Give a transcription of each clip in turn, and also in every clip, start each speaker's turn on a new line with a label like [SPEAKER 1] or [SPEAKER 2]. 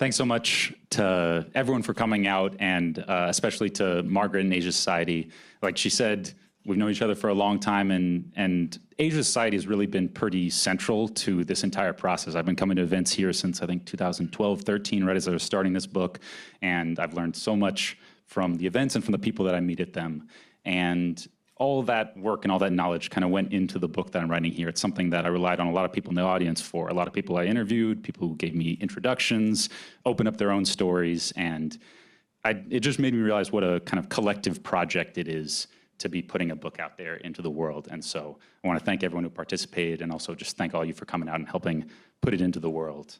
[SPEAKER 1] Thanks so much to everyone for coming out, and especially to Margaret and Asia Society. Like she said, we've known each other for a long time, and Asia Society has really been pretty central to this entire process. I've been coming to events here since, I think, 2012, 13, right as I was starting this book, and I've learned so much from the events and from the people that I meet at them. And all that work and all that knowledge kind of went into the book that I'm writing here. It's something that I relied on a lot of people in the audience for, a lot of people I interviewed, people who gave me introductions, opened up their own stories, and it just made me realize what a kind of collective project it is to be putting a book out there into the world. And so I want to thank everyone who participated, and also just thank all you for coming out and helping put it into the world.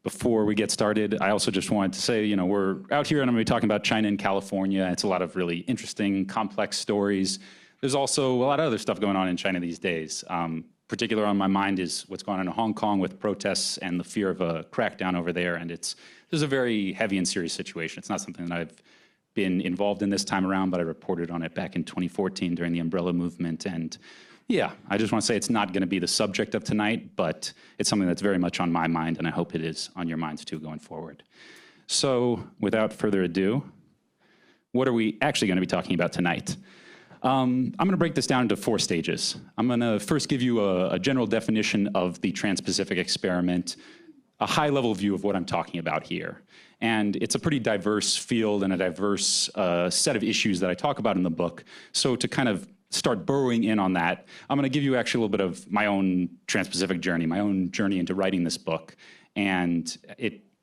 [SPEAKER 1] Before we get started, I also just wanted to say, you know, we're out here and I'm going to be talking about China and California. It's a lot of really interesting, complex stories. There's also a lot of other stuff going on in China these days. Particular on my mind is what's going on in Hong Kong with protests and the fear of a crackdown over there. And there's a very heavy and serious situation. It's not something that I've been involved in this time around, but I reported on it back in 2014 during the Umbrella Movement. And yeah, I just want to say it's not going to be the subject of tonight, but it's something that's very much on my mind, and I hope it is on your minds too going forward. So without further ado, what are we actually going to be talking about tonight? I'm going to break this down into 4 stages. I'm going to first give you a general definition of the Transpacific Experiment, a high-level view of what I'm talking about here. And it's a pretty diverse field and a diverse set of issues that I talk about in the book. So to kind of start burrowing in on that, I'm going to give you actually a little bit of my own Transpacific journey, my own journey into writing this book. And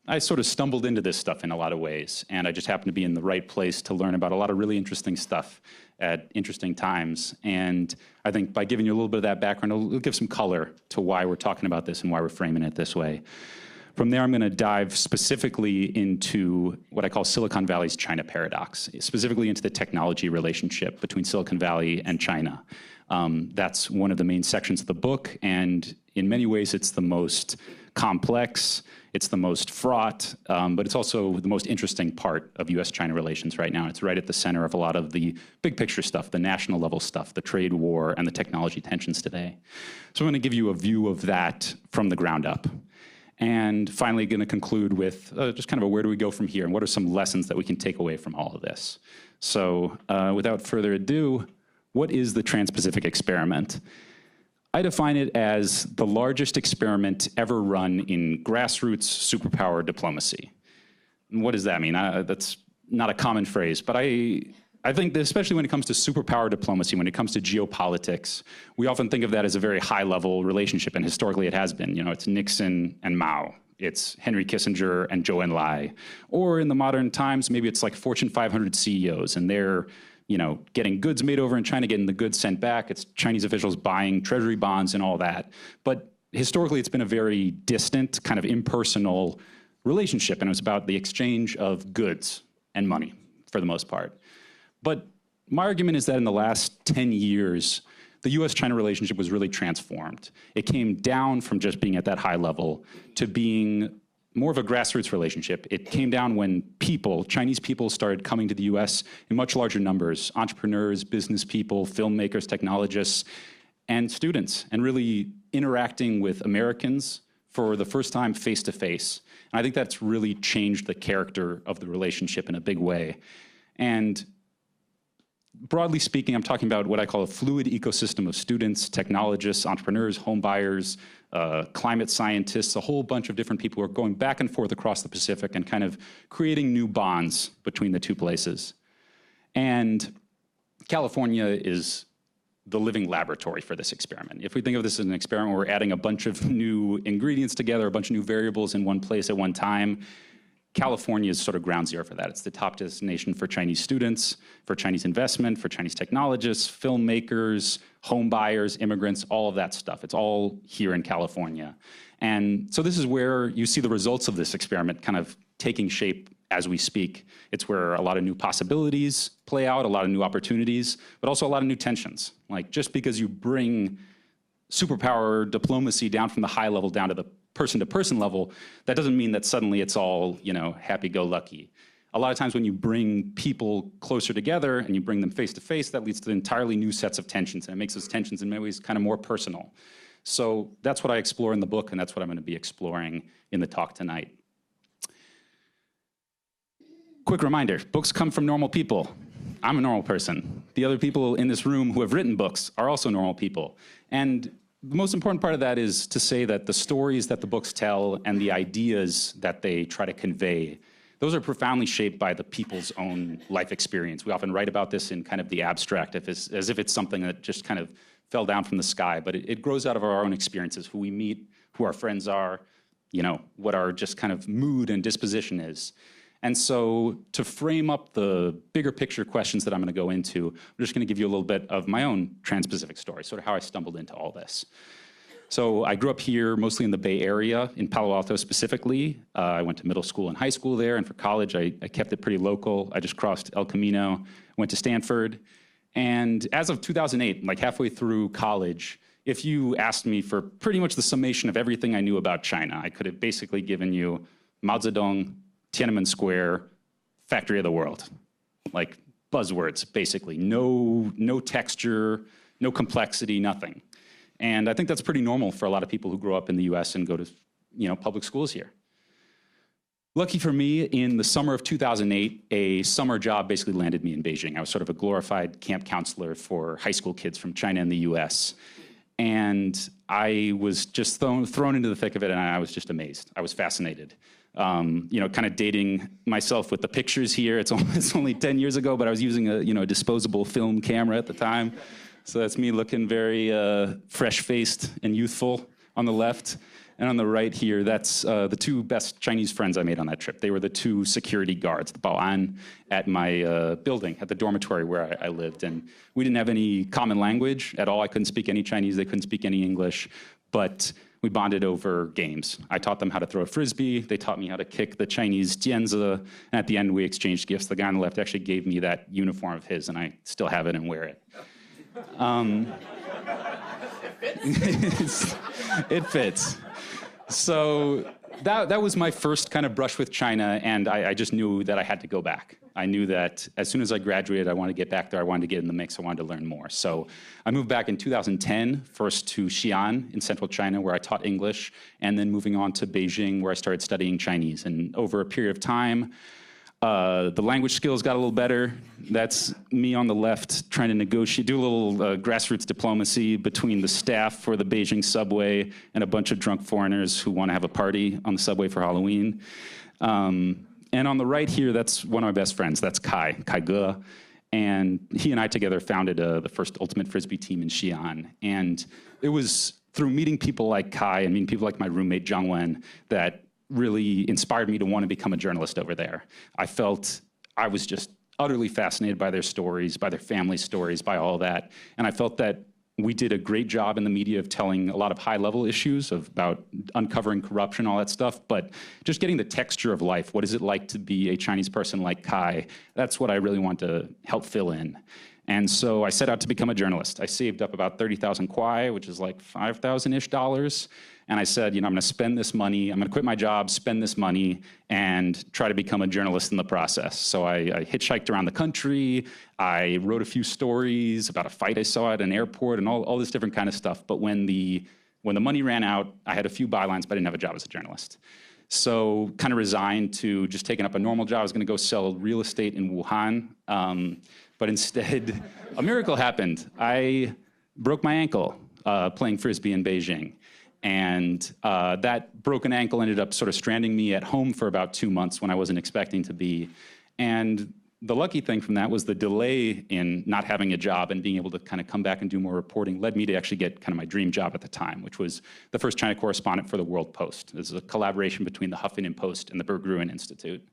[SPEAKER 1] I sort of stumbled into this stuff in a lot of ways, and I just happened to be in the right place to learn about a lot of really interesting stuff at interesting times. And I think by giving you a little bit of that background, it'll give some color to why we're talking about this and why we're framing it this way. From there, I'm going to dive specifically into what I call Silicon Valley's China paradox, specifically into the technology relationship between Silicon Valley and China. That's one of the main sections of the book, and in many ways, it's the most complex, it's the most fraught, but it's also the most interesting part of US-China relations right now. It's right at the center of a lot of the big picture stuff, the national level stuff, the trade war, and the technology tensions today. So I'm going to give you a view of that from the ground up. And finally, going to conclude with just kind of a where do we go from here, and what are some lessons that we can take away from all of this. So without further ado, what is the Transpacific Experiment? I define it as the largest experiment ever run in grassroots superpower diplomacy. And what does that mean? That's not a common phrase, but I think that especially when it comes to superpower diplomacy, when it comes to geopolitics, we often think of that as a very high-level relationship, and historically it has been. You know, it's Nixon and Mao. It's Henry Kissinger and Zhou Enlai. Or in the modern times, maybe it's like Fortune 500 CEOs, and they're, you know, getting goods made over in China, getting the goods sent back. It's Chinese officials buying treasury bonds and all that. But historically, it's been a very distant, kind of impersonal relationship, and it was about the exchange of goods and money, for the most part. But my argument is that in the last 10 years, the US-China relationship was really transformed. It came down from just being at that high level to being more of a grassroots relationship. It came down when people, Chinese people, started coming to the US in much larger numbers, entrepreneurs, business people, filmmakers, technologists, and students, and really interacting with Americans for the first time face-to-face. And I think that's really changed the character of the relationship in a big way. And broadly speaking, I'm talking about what I call a fluid ecosystem of students, technologists, entrepreneurs, home buyers, climate scientists, a whole bunch of different people who are going back and forth across the Pacific and kind of creating new bonds between the two places. And California is the living laboratory for this experiment. If we think of this as an experiment where we're adding a bunch of new ingredients together, a bunch of new variables in one place at one time, California is sort of ground zero for that. It's the top destination for Chinese students, for Chinese investment, for Chinese technologists, filmmakers, home buyers, immigrants, all of that stuff. It's all here in California. And so this is where you see the results of this experiment kind of taking shape as we speak. It's where a lot of new possibilities play out, a lot of new opportunities, but also a lot of new tensions. Like, just because you bring superpower diplomacy down from the high level down to the person-to-person level, that doesn't mean that suddenly it's all, you know, happy-go-lucky. A lot of times when you bring people closer together and you bring them face-to-face, that leads to entirely new sets of tensions, and it makes those tensions in many ways kind of more personal. So that's what I explore in the book, and that's what I'm going to be exploring in the talk tonight. Quick reminder, books come from normal people. I'm a normal person. The other people in this room who have written books are also normal people. And the most important part of that is to say that the stories that the books tell and the ideas that they try to convey, those are profoundly shaped by the people's own life experience. We often write about this in kind of the abstract, as if it's something that just kind of fell down from the sky, but it grows out of our own experiences, who we meet, who our friends are, what our just kind of mood and disposition is. And so to frame up the bigger picture questions that I'm going to go into, I'm just going to give you a little bit of my own Trans-Pacific story, sort of how I stumbled into all this. So I grew up here, mostly in the Bay Area, in Palo Alto specifically. I went to middle school and high school there, and for college, I kept it pretty local. I just crossed El Camino, went to Stanford. And as of 2008, like halfway through college, if you asked me for pretty much the summation of everything I knew about China, I could have basically given you Mao Zedong, Tiananmen Square, factory of the world. Like buzzwords, basically. No texture, no complexity, nothing. And I think that's pretty normal for a lot of people who grow up in the US and go to public schools here. Lucky for me, in the summer of 2008, a summer job basically landed me in Beijing. I was sort of a glorified camp counselor for high school kids from China and the US. And I was just thrown into the thick of it, and I was just amazed. I was fascinated. Kind of dating myself with the pictures here. It's only 10 years ago, but I was using a disposable film camera at the time. So that's me looking very fresh-faced and youthful on the left. And on the right here, that's the two best Chinese friends I made on that trip. They were the two security guards, the baoan, at my building, at the dormitory where I lived. And we didn't have any common language at all. I couldn't speak any Chinese. They couldn't speak any English. But we bonded over games. I taught them how to throw a frisbee. They taught me how to kick the Chinese jianzi. And at the end, we exchanged gifts. The guy on the left actually gave me that uniform of his, and I still have it and wear it. It fits. So that was my first kind of brush with China, and I just knew that I had to go back. I knew that as soon as I graduated, I wanted to get back there. I wanted to get in the mix. I wanted to learn more. So I moved back in 2010, first to Xi'an in central China, where I taught English, and then moving on to Beijing, where I started studying Chinese. And over a period of time, the language skills got a little better. That's me on the left trying to negotiate, do a little grassroots diplomacy between the staff for the Beijing subway and a bunch of drunk foreigners who want to have a party on the subway for Halloween. And on the right here, that's one of my best friends. That's Kai Ge. And he and I together founded the first ultimate Frisbee team in Xi'an. And it was through meeting people like Kai and meeting people like my roommate Zhang Wen that really inspired me to want to become a journalist over there. I felt I was just utterly fascinated by their stories, by their family stories, by all that. And I felt that we did a great job in the media of telling a lot of high-level issues about uncovering corruption, all that stuff, but just getting the texture of life. What is it like to be a Chinese person like Kai? That's what I really want to help fill in. And so I set out to become a journalist. I saved up about 30,000 kwai, which is like $5,000-ish dollars. And I said, I'm going to spend this money. I'm going to quit my job, spend this money, and try to become a journalist in the process. So I hitchhiked around the country. I wrote a few stories about a fight I saw at an airport and all this different kind of stuff. But when the money ran out, I had a few bylines, but I didn't have a job as a journalist. So kind of resigned to just taking up a normal job. I was going to go sell real estate in Wuhan. But instead, a miracle happened. I broke my ankle playing Frisbee in Beijing. And that broken ankle ended up sort of stranding me at home for about 2 months when I wasn't expecting to be. And the lucky thing from that was the delay in not having a job and being able to kind of come back and do more reporting led me to actually get kind of my dream job at the time, which was the first China correspondent for the World Post. This is a collaboration between the Huffington Post and the Berggruen Institute.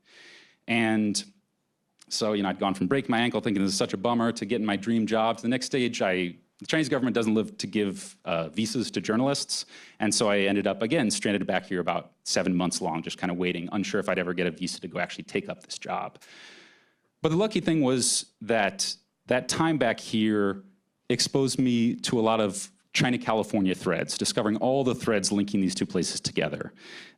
[SPEAKER 1] And so, I'd gone from breaking my ankle thinking this is such a bummer to getting my dream job. To the next stage, the Chinese government doesn't live to give visas to journalists. And so I ended up, again, stranded back here about 7 months long, just kind of waiting, unsure if I'd ever get a visa to go actually take up this job. But the lucky thing was that time back here exposed me to a lot of China-California threads, discovering all the threads linking these two places together.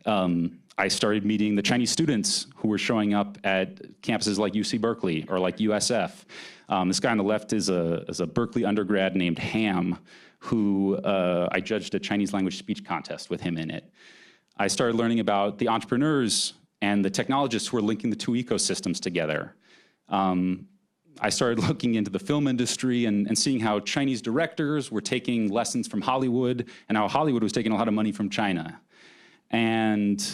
[SPEAKER 1] I started meeting the Chinese students who were showing up at campuses like UC Berkeley or like USF. This guy on the left is a Berkeley undergrad named Ham, who I judged a Chinese language speech contest with him in it. I started learning about the entrepreneurs and the technologists who are linking the two ecosystems together. I started looking into the film industry and seeing how Chinese directors were taking lessons from Hollywood and how Hollywood was taking a lot of money from China. And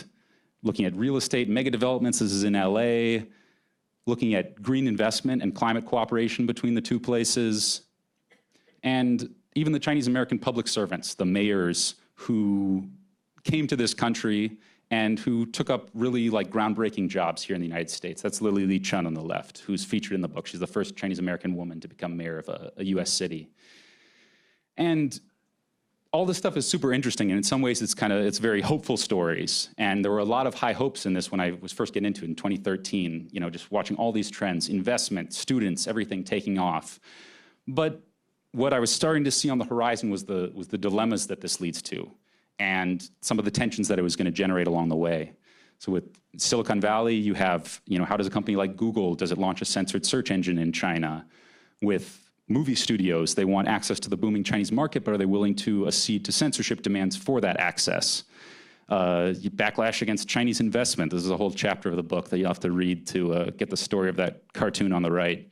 [SPEAKER 1] looking at real estate, mega developments, this is in LA, looking at green investment and climate cooperation between the two places. And even the Chinese American public servants, the mayors who came to this country and who took up really like groundbreaking jobs here in the United States. That's Lily Lee Chun on the left, who's featured in the book. She's the first Chinese American woman to become mayor of a US city. And all this stuff is super interesting, and in some ways it's very hopeful stories. And there were a lot of high hopes in this when I was first getting into it in 2013, you know, just watching all these trends, investment, students, everything taking off. But what I was starting to see on the horizon was the dilemmas that this leads to, and some of the tensions that it was going to generate along the way. So with Silicon Valley, you have, you know, how does a company like Google, does it launch a censored search engine in China? With movie studios, they want access to the booming Chinese market, but are they willing to accede to censorship demands for that access? Backlash against Chinese investment. This is a whole chapter of the book that you'll have to read to get the story of that cartoon on the right.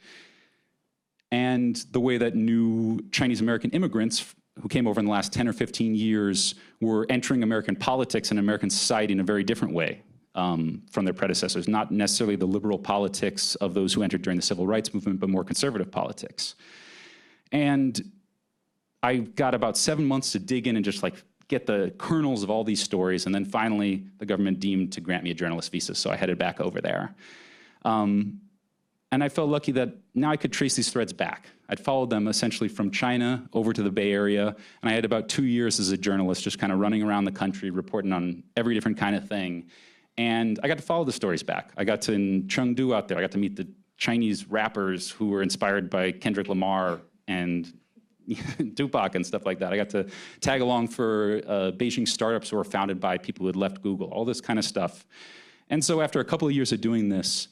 [SPEAKER 1] And the way that new Chinese American immigrants who came over in the last 10 or 15 years were entering American politics and American society in a very different way from their predecessors, not necessarily the liberal politics of those who entered during the civil rights movement, but more conservative politics. And I got about 7 months to dig in and just like get the kernels of all these stories, and then finally the government deemed to grant me a journalist visa, so I headed back over there. And I felt lucky that now I could trace these threads back. I'd followed them essentially from China over to the Bay Area, and I had about 2 years as a journalist just kind of running around the country, reporting on every different kind of thing. And I got to follow the stories back. I got to, in Chengdu out there, I got to meet the Chinese rappers who were inspired by Kendrick Lamar and Tupac and stuff like that. I got to tag along for Beijing startups who were founded by people who had left Google, all this kind of stuff. And so after a couple of years of doing this,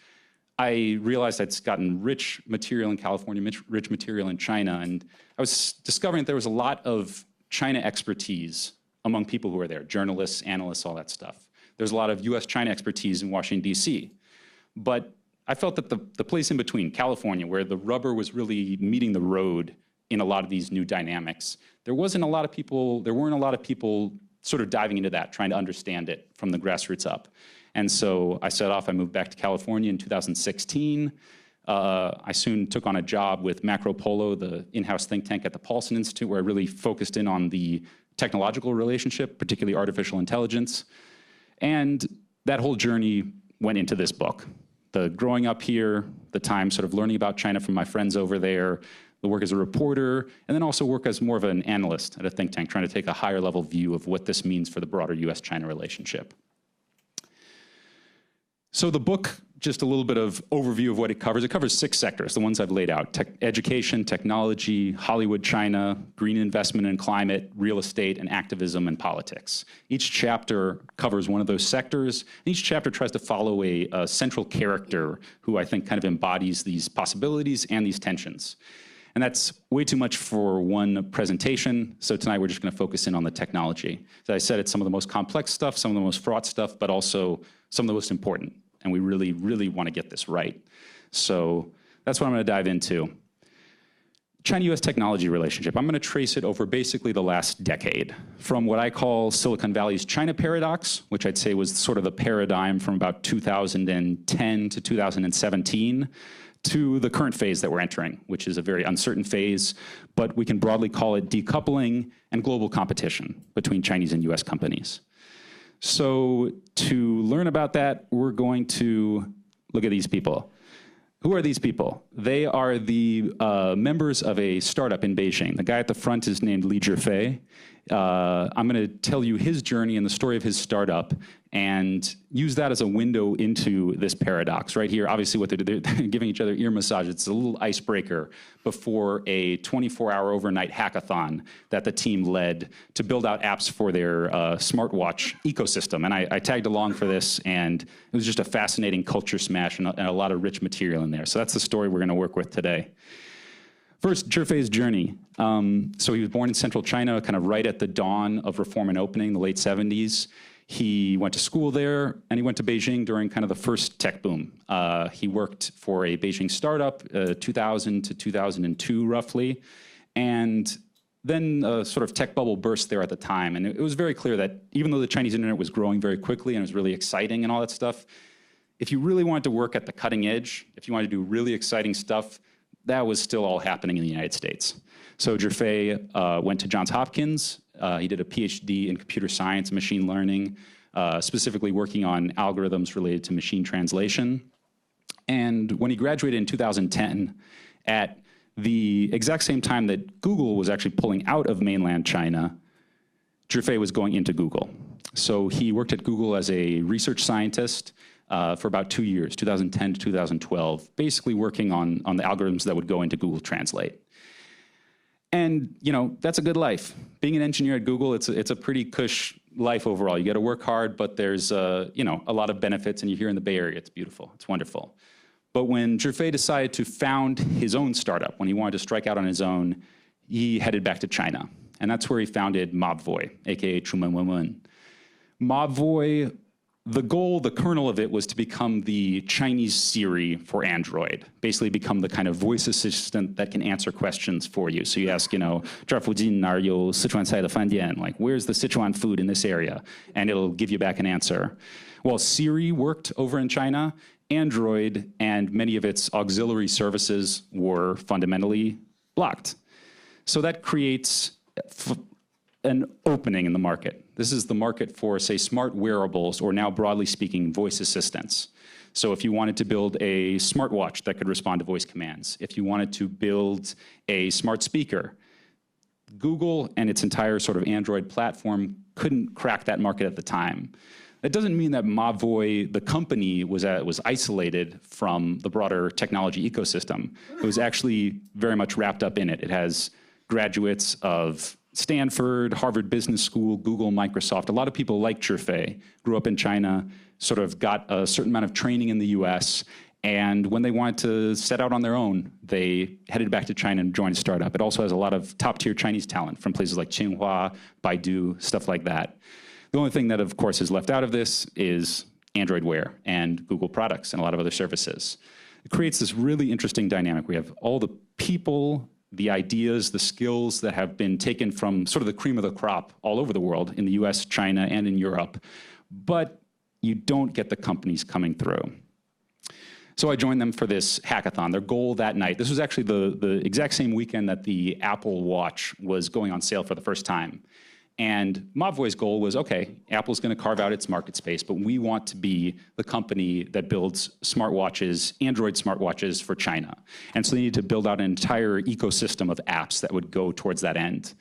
[SPEAKER 1] I realized I'd gotten rich material in California, rich material in China, and I was discovering that there was a lot of China expertise among people who were there, journalists, analysts, all that stuff. There's a lot of US-China expertise in Washington, D.C. But I felt that the place in between, California, where the rubber was really meeting the road in a lot of these new dynamics, there weren't a lot of people sort of diving into that, trying to understand it from the grassroots up. And so I set off, I moved back to California in 2016. I soon took on a job with Macro Polo, the in-house think tank at the Paulson Institute, where I really focused in on the technological relationship, particularly artificial intelligence. And that whole journey went into this book. The growing up here, the time sort of learning about China from my friends over there, the work as a reporter, and then also work as more of an analyst at a think tank, trying to take a higher level view of what this means for the broader US-China relationship. So the book, just a little bit of overview of what it covers. It covers 6 sectors, the ones I've laid out: education, technology, Hollywood, China, green investment and climate, real estate, and activism and politics. Each chapter covers one of those sectors, and each chapter tries to follow a central character who I think kind of embodies these possibilities and these tensions. And that's way too much for one presentation, so tonight we're just going to focus in on the technology. As I said, it's some of the most complex stuff, some of the most fraught stuff, but also some of the most important. And we really, really want to get this right. So that's what I'm going to dive into. China-US technology relationship. I'm going to trace it over basically the last decade, from what I call Silicon Valley's China paradox, which I'd say was sort of the paradigm from about 2010 to 2017, to the current phase that we're entering, which is a very uncertain phase, but we can broadly call it decoupling and global competition between Chinese and US companies. So to learn about that, we're going to look at these people. Who are these people? They are the members of a startup in Beijing. The guy at the front is named Li Zhifei. I'm going to tell you his journey and the story of his startup and use that as a window into this paradox. Right here, obviously what they're giving each other ear massage. It's a little icebreaker before a 24-hour overnight hackathon that the team led to build out apps for their smartwatch ecosystem. And I tagged along for this, and it was just a fascinating culture smash and a lot of rich material in there. So that's the story we're going to work with today. First, Zhifei's journey. So he was born in central China, kind of right at the dawn of reform and opening, the late 70s. He went to school there, and he went to Beijing during kind of the first tech boom. He worked for a Beijing startup, 2000 to 2002, roughly. And then a sort of tech bubble burst there at the time. And it was very clear that even though the Chinese internet was growing very quickly and it was really exciting and all that stuff, if you really wanted to work at the cutting edge, if you wanted to do really exciting stuff, that was still all happening in the United States. So Zhifei went to Johns Hopkins. He did a PhD in computer science and machine learning, specifically working on algorithms related to machine translation. And when he graduated in 2010, at the exact same time that Google was actually pulling out of mainland China, Zhifei was going into Google. So he worked at Google as a research scientist for about 2 years, 2010 to 2012, basically working on the algorithms that would go into Google Translate. And, you know, that's a good life. Being an engineer at Google, it's a pretty cush life overall. You got to work hard, but there's, you know, a lot of benefits, and you're here in the Bay Area. It's beautiful. It's wonderful. But when Zhifei decided to found his own startup, when he wanted to strike out on his own, he headed back to China. And that's where he founded Mobvoi, aka Chumenwenwen. Mobvoi, the goal, the kernel of it was to become the Chinese Siri for Android, basically become the kind of voice assistant that can answer questions for you. So you ask, you know, 这附近哪有四川菜的饭店? Like, where's the Sichuan food in this area? And it'll give you back an answer. Well, Siri worked over in China. Android and many of its auxiliary services were fundamentally blocked. So that creates an opening in the market. This is the market for, say, smart wearables, or now broadly speaking, voice assistants. So if you wanted to build a smartwatch that could respond to voice commands, if you wanted to build a smart speaker, Google and its entire sort of Android platform couldn't crack that market at the time. That doesn't mean that Mobvoi, the company, was isolated from the broader technology ecosystem. It was actually very much wrapped up in it. It has graduates of Stanford, Harvard Business School, Google, Microsoft. A lot of people like Zhifei grew up in China, sort of got a certain amount of training in the US, and when they wanted to set out on their own, they headed back to China and joined a startup. It also has a lot of top-tier Chinese talent from places like Tsinghua, Baidu, stuff like that. The only thing that, of course, is left out of this is Android Wear and Google products and a lot of other services. It creates this really interesting dynamic. We have all the people, the ideas, the skills that have been taken from sort of the cream of the crop all over the world, in the US, China, and in Europe, but you don't get the companies coming through. So I joined them for this hackathon. Their goal that night, this was actually the exact same weekend that the Apple Watch was going on sale for the first time. And Mobvoi's goal was, okay, Apple's going to carve out its market space, but we want to be the company that builds smartwatches, Android smartwatches for China. And so they needed to build out an entire ecosystem of apps that would go towards that end.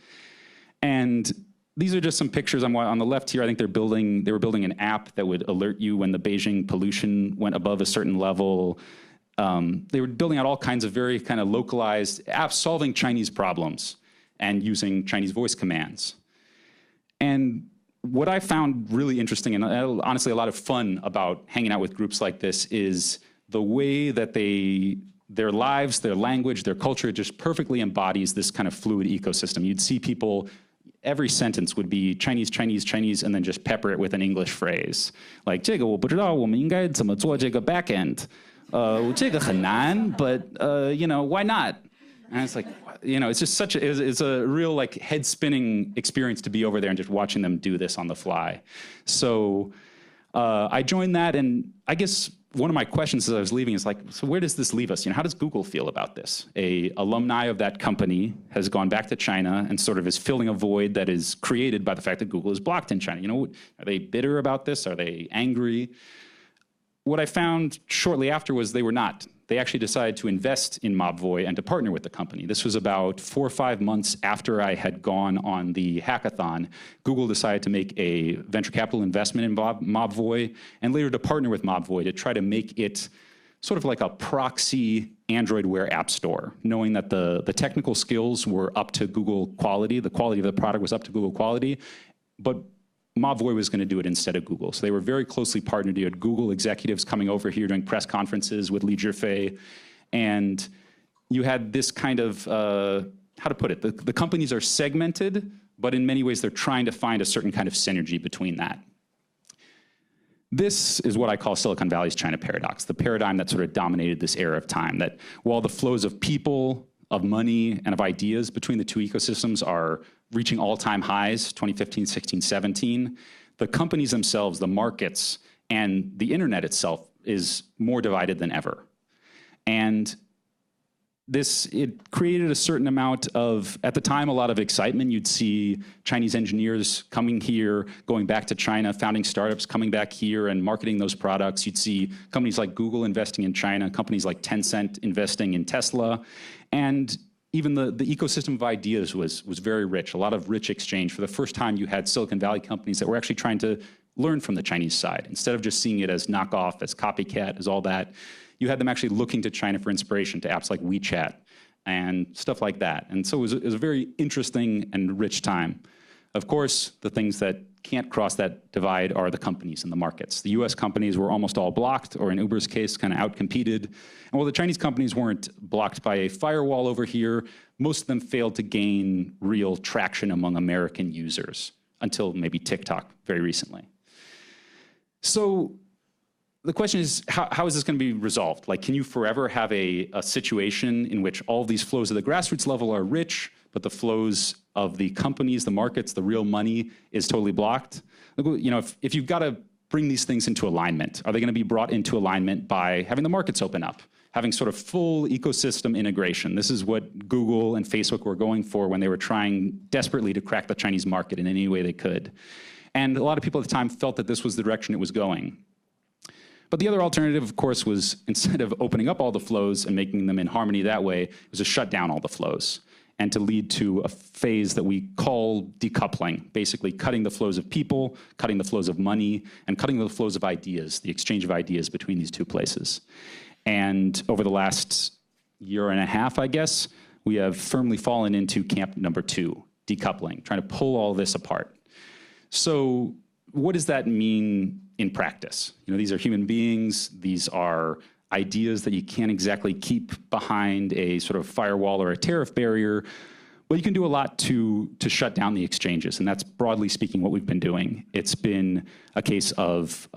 [SPEAKER 1] And these are just some pictures. On the left here, I think they were building an app that would alert you when the Beijing pollution went above a certain level. They were building out all kinds of very kind of localized apps solving Chinese problems and using Chinese voice commands. And what I found really interesting and honestly a lot of fun about hanging out with groups like this is the way that their lives, their language, their culture just perfectly embodies this kind of fluid ecosystem. You'd see people, every sentence would be Chinese, Chinese, Chinese, and then just pepper it with an English phrase. Like, 这个我不知道我们应该怎么做这个 backend. 这个很难, but, you know, why not? And it's like, you know, it's just it's a real like head spinning experience to be over there and just watching them do this on the fly. So I joined that, and I guess one of my questions as I was leaving is like, so where does this leave us? You know, how does Google feel about this? A alumni of that company has gone back to China and sort of is filling a void that is created by the fact that Google is blocked in China. You know, are they bitter about this? Are they angry? What I found shortly after was they were not. They actually decided to invest in Mobvoi and to partner with the company. This was about 4 or 5 months after I had gone on the hackathon. Google decided to make a venture capital investment in Mobvoi and later to partner with Mobvoi to try to make it sort of like a proxy Android Wear app store, knowing that the technical skills were up to Google quality, the quality of the product was up to Google quality, but Mobvoi was going to do it instead of Google. So they were very closely partnered. You had Google executives coming over here doing press conferences with Li Zhifei. And you had this kind of, how to put it, the companies are segmented, but in many ways they're trying to find a certain kind of synergy between that. This is what I call Silicon Valley's China paradox, the paradigm that sort of dominated this era of time, that while the flows of people, of money, and of ideas between the two ecosystems are reaching all-time highs, 2015, 16, 17, the companies themselves, the markets, and the internet itself is more divided than ever. And it created a certain amount of, at the time, a lot of excitement. You'd see Chinese engineers coming here, going back to China, founding startups, coming back here and marketing those products. You'd see companies like Google investing in China, companies like Tencent investing in Tesla. And even the ecosystem of ideas was very rich, a lot of rich exchange. For the first time, you had Silicon Valley companies that were actually trying to learn from the Chinese side. Instead of just seeing it as knockoff, as copycat, as all that, you had them actually looking to China for inspiration, to apps like WeChat and stuff like that. And so it was a very interesting and rich time. Of course, the things that can't cross that divide are the companies and the markets. The US companies were almost all blocked, or in Uber's case, kind of outcompeted. And while the Chinese companies weren't blocked by a firewall over here, most of them failed to gain real traction among American users until maybe TikTok very recently. So the question is, how is this going to be resolved? Like, can you forever have a situation in which all these flows at the grassroots level are rich, but the flows of the companies, the markets, the real money is totally blocked? You know, if you've got to bring these things into alignment, are they going to be brought into alignment by having the markets open up, having sort of full ecosystem integration? This is what Google and Facebook were going for when they were trying desperately to crack the Chinese market in any way they could. And a lot of people at the time felt that this was the direction it was going. But the other alternative, of course, was instead of opening up all the flows and making them in harmony that way, was to shut down all the flows and to lead to a phase that we call decoupling, basically cutting the flows of people, cutting the flows of money, and cutting the flows of ideas, the exchange of ideas between these two places. And over the last year and a half, I guess, we have firmly fallen into camp number 2, decoupling, trying to pull all this apart. So what does that mean in practice? You know, these are human beings. These are ideas that you can't exactly keep behind a sort of firewall or a tariff barrier. But you can do a lot to shut down the exchanges, and that's broadly speaking what we've been doing. It's been a case of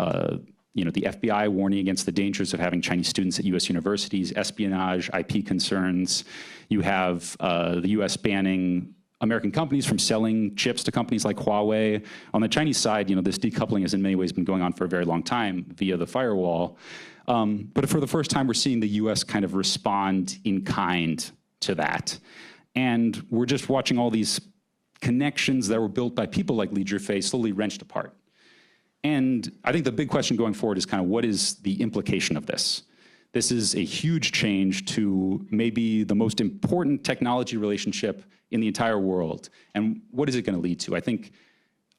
[SPEAKER 1] you know, the FBI warning against the dangers of having Chinese students at U.S. universities, espionage, IP concerns. You have the U.S. banning American companies from selling chips to companies like Huawei. On the Chinese side, you know, this decoupling has in many ways been going on for a very long time via the firewall. But for the first time, we're seeing the US kind of respond in kind to that. And we're just watching all these connections that were built by people like Li Zhifei slowly wrenched apart. And I think the big question going forward is kind of, what is the implication of this? This is a huge change to maybe the most important technology relationship in the entire world. And what is it going to lead to? I think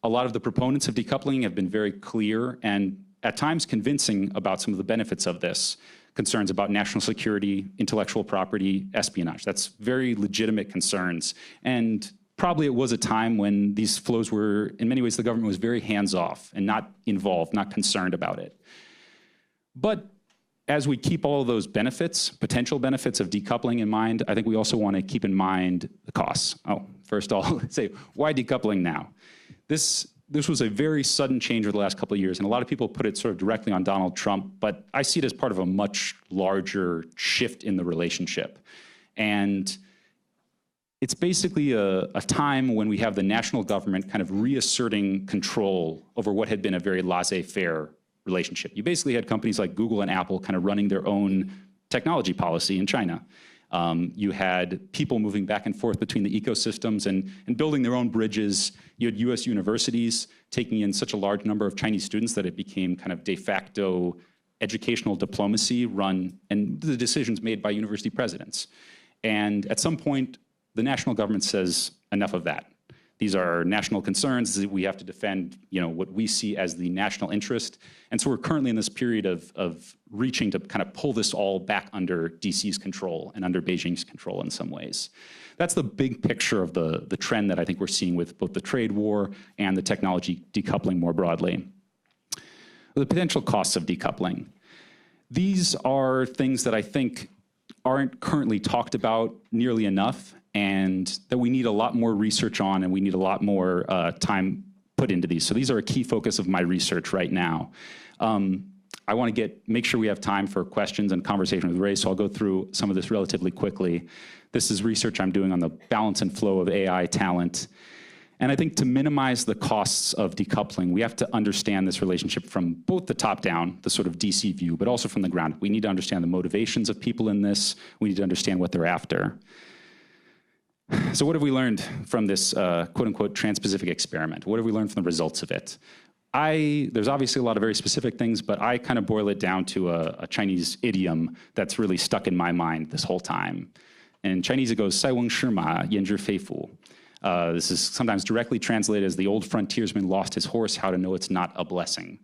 [SPEAKER 1] a lot of the proponents of decoupling have been very clear and at times convincing about some of the benefits of this. Concerns about national security, intellectual property, espionage. That's very legitimate concerns. And probably it was a time when these flows were, in many ways, the government was very hands-off and not involved, not concerned about it. But as we keep all of those benefits, potential benefits of decoupling in mind, I think we also want to keep in mind the costs. Oh, first I'll say, why decoupling now? This was a very sudden change over the last couple of years, and a lot of people put it sort of directly on Donald Trump, but I see it as part of a much larger shift in the relationship. And it's basically a time when we have the national government kind of reasserting control over what had been a very laissez-faire relationship. You basically had companies like Google and Apple kind of running their own technology policy in China. You had people moving back and forth between the ecosystems and building their own bridges. You had US universities taking in such a large number of Chinese students that it became kind of de facto educational diplomacy run, and the decisions made by university presidents. And at some point, the national government says, enough of that. These are national concerns. We have to defend, you know, what we see as the national interest. And so we're currently in this period of reaching to kind of pull this all back under DC's control and under Beijing's control in some ways. That's the big picture of the trend that I think we're seeing with both the trade war and the technology decoupling more broadly. The potential costs of decoupling. These are things that I think aren't currently talked about nearly enough, and that we need a lot more research on, and we need a lot more time put into these. So these are a key focus of my research right now. I want to make sure we have time for questions and conversation with Ray, so I'll go through some of this relatively quickly. This is research I'm doing on the balance and flow of AI talent. And I think to minimize the costs of decoupling, we have to understand this relationship from both the top down, the sort of DC view, but also from the ground. We need to understand the motivations of people in this. We need to understand what they're after. So what have we learned from this quote-unquote Transpacific Experiment? What have we learned from the results of it? There's obviously a lot of very specific things, but I kind of boil it down to a Chinese idiom that's really stuck in my mind this whole time. In Chinese, it goes, 塞翁失马，焉知非福. This is sometimes directly translated as the old frontiersman lost his horse, how to know it's not a blessing.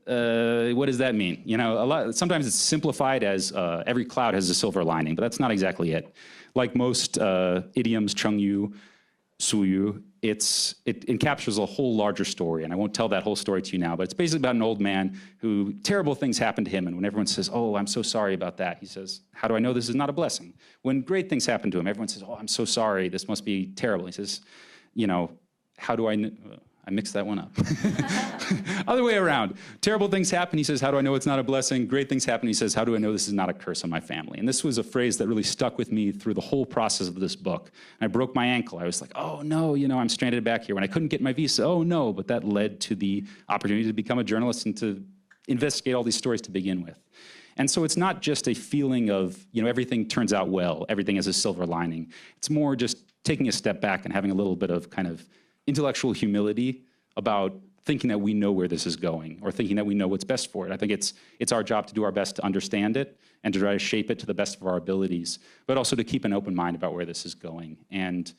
[SPEAKER 1] What does that mean? You know, sometimes it's simplified as every cloud has a silver lining, but that's not exactly it. Like most idioms, chengyu, suyu, it encaptures a whole larger story, and I won't tell that whole story to you now, but it's basically about an old man who terrible things happen to him, and when everyone says, oh, I'm so sorry about that, he says, how do I know this is not a blessing? When great things happen to him, everyone says, oh, I'm so sorry, this must be terrible. He says, you know, how do I know? I mixed that one up. Other way around. Terrible things happen, he says, how do I know it's not a blessing? Great things happen, he says, how do I know this is not a curse on my family? And this was a phrase that really stuck with me through the whole process of this book. And I broke my ankle. I was like, oh no, you know, I'm stranded back here. When I couldn't get my visa, oh no. But that led to the opportunity to become a journalist and to investigate all these stories to begin with. And so it's not just a feeling of, you know, everything turns out well, everything has a silver lining. It's more just taking a step back and having a little bit of kind of intellectual humility about thinking that we know where this is going or thinking that we know what's best for it. I think it's our job to do our best to understand it and to try to shape it to the best of our abilities, but also to keep an open mind about where this is going. And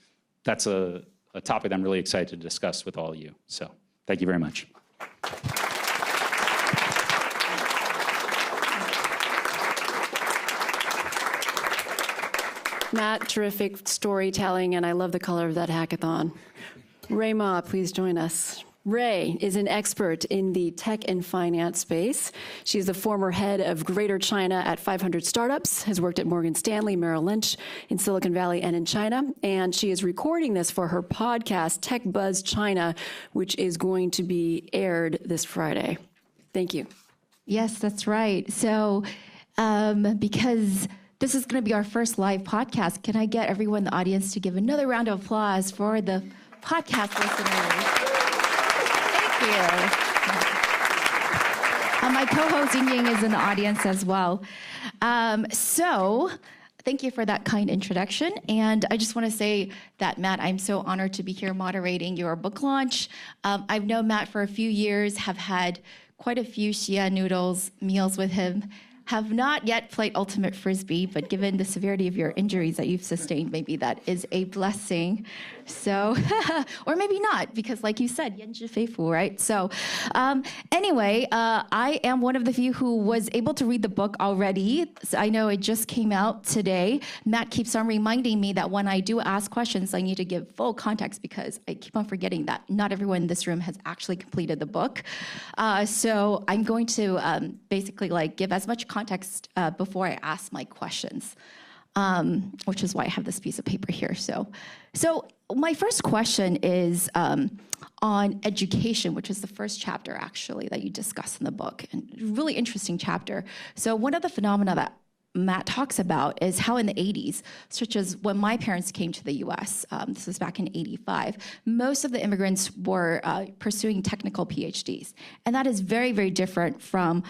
[SPEAKER 1] that's a topic I'm really excited to discuss with all of you. So thank you very much.
[SPEAKER 2] Matt, terrific storytelling, and I love the color of that hackathon. Rui Ma, please join us. Ray is an expert in the tech and finance space. She's the former head of Greater China at 500 Startups, has worked at Morgan Stanley, Merrill Lynch, in Silicon Valley and in China, and she is recording this for her podcast, TechBuzz China, which is going to be aired this Friday. Thank you.
[SPEAKER 3] Yes, that's right. So because this is going to be our first live podcast, can I get everyone in the audience to give another round of applause for the podcast listeners? Thank you. My co-host Ying is in the audience as well. So thank you for that kind introduction. And I just want to say that, Matt, I'm so honored to be here moderating your book launch. I've known Matt for a few years, have had quite a few Xia noodles meals with him. Have not yet played Ultimate Frisbee, but given the severity of your injuries that you've sustained, maybe that is a blessing. So, or maybe not, because like you said, 焉知非福, right? So anyway, I am one of the few who was able to read the book already. So I know it just came out today. Matt keeps on reminding me that when I do ask questions, I need to give full context because I keep on forgetting that not everyone in this room has actually completed the book. So I'm going to basically give as much context before I ask my questions, which is why I have this piece of paper here. So my first question is on education, which is the first chapter, actually, that you discuss in the book, and really interesting chapter. So one of the phenomena that Matt talks about is how in the 80s, such as when my parents came to the US, this was back in 85, most of the immigrants were pursuing technical PhDs. And that is very, very different from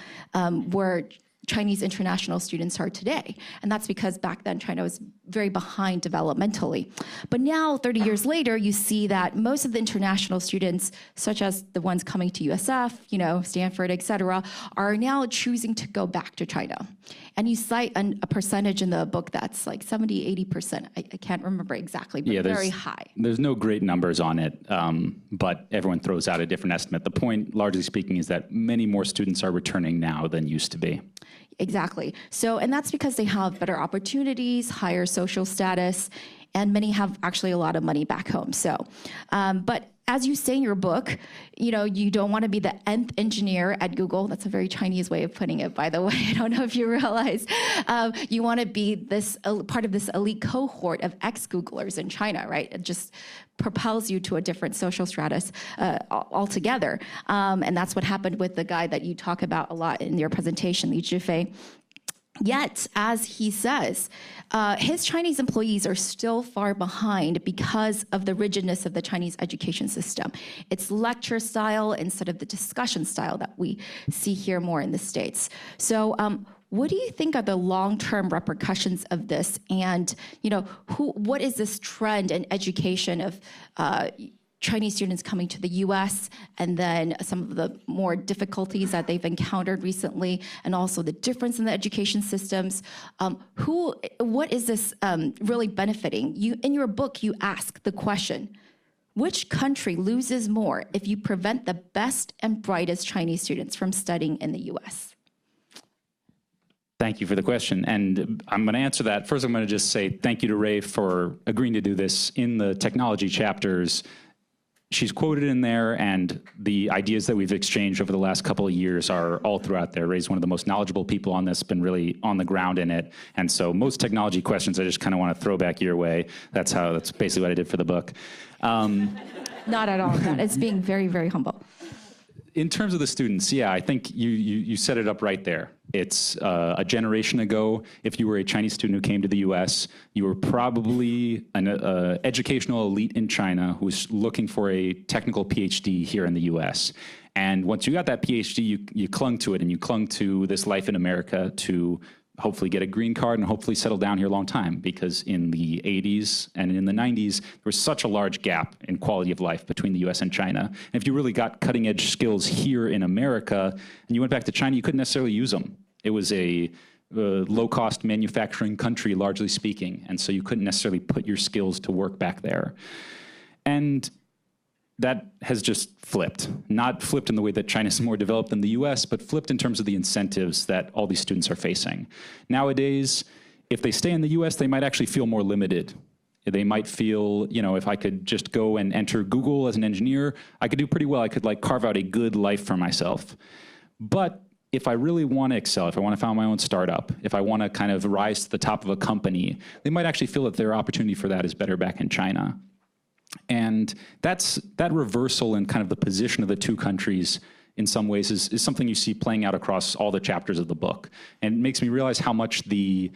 [SPEAKER 3] where Chinese international students are today. And that's because back then China was very behind developmentally. But now, 30 years later, you see that most of the international students, such as the ones coming to USF, Stanford, et cetera, are now choosing to go back to China. And you cite a percentage in the book that's like 70, 80%. I can't remember exactly, but very high.
[SPEAKER 1] There's no great numbers on it, but everyone throws out a different estimate. The point, largely speaking, is that many more students are returning now than used to be.
[SPEAKER 3] Exactly. So, and that's because they have better opportunities, higher social status, and many have actually a lot of money back home. So, but as you say in your book, you don't want to be the nth engineer at Google. That's a very Chinese way of putting it, by the way. I don't know if you realize. You want to be this part of this elite cohort of ex-Googlers in China, right? It just propels you to a different social stratus altogether. And that's what happened with the guy that you talk about a lot in your presentation, Li Zhifei. Yet, as he says, his Chinese employees are still far behind because of the rigidness of the Chinese education system. It's lecture style instead of the discussion style that we see here more in the States. So what do you think are the long-term repercussions of this? And what is this trend in education of Chinese students coming to the US, and then some of the more difficulties that they've encountered recently, and also the difference in the education systems? What is this really benefiting? In your book, you ask the question, which country loses more if you prevent the best and brightest Chinese students from studying in the US?
[SPEAKER 1] Thank you for the question. And I'm going to answer that. First, I'm going to just say thank you to Ray for agreeing to do this. In the technology chapters, she's quoted in there, and the ideas that we've exchanged over the last couple of years are all throughout there. Ray's one of the most knowledgeable people on this, been really on the ground in it. And so most technology questions I just kind of want to throw back your way. That's basically what I did for the book.
[SPEAKER 3] Not at all. It's being very, very humble.
[SPEAKER 1] In terms of the students, yeah, I think you set it up right there. It's a generation ago, if you were a Chinese student who came to the US, you were probably an educational elite in China who was looking for a technical PhD here in the US. And once you got that PhD, you clung to it, and you clung to this life in America to hopefully get a green card and hopefully settle down here a long time, because in the 80s and in the 90s, there was such a large gap in quality of life between the US and China. And if you really got cutting edge skills here in America and you went back to China, you couldn't necessarily use them. It was a low-cost manufacturing country, largely speaking, and so you couldn't necessarily put your skills to work back there. And that has just flipped. Not flipped in the way that China's more developed than the US, but flipped in terms of the incentives that all these students are facing. Nowadays, if they stay in the US, they might actually feel more limited. They might feel, if I could just go and enter Google as an engineer, I could do pretty well. I could carve out a good life for myself. But if I really want to excel, if I want to found my own startup, if I want to kind of rise to the top of a company, they might actually feel that their opportunity for that is better back in China. And that reversal in kind of the position of the two countries in some ways is something you see playing out across all the chapters of the book. And it makes me realize how much the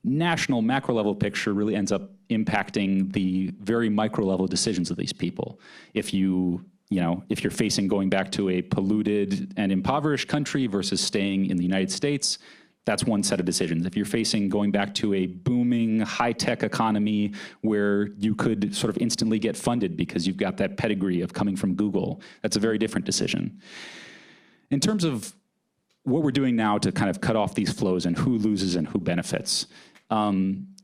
[SPEAKER 1] national macro level picture really ends up impacting the very micro level decisions of these people. If you're facing going back to a polluted and impoverished country versus staying in the United States, that's one set of decisions. If you're facing going back to a booming high-tech economy where you could sort of instantly get funded because you've got that pedigree of coming from Google, that's a very different decision. In terms of what we're doing now to kind of cut off these flows and who loses and who benefits,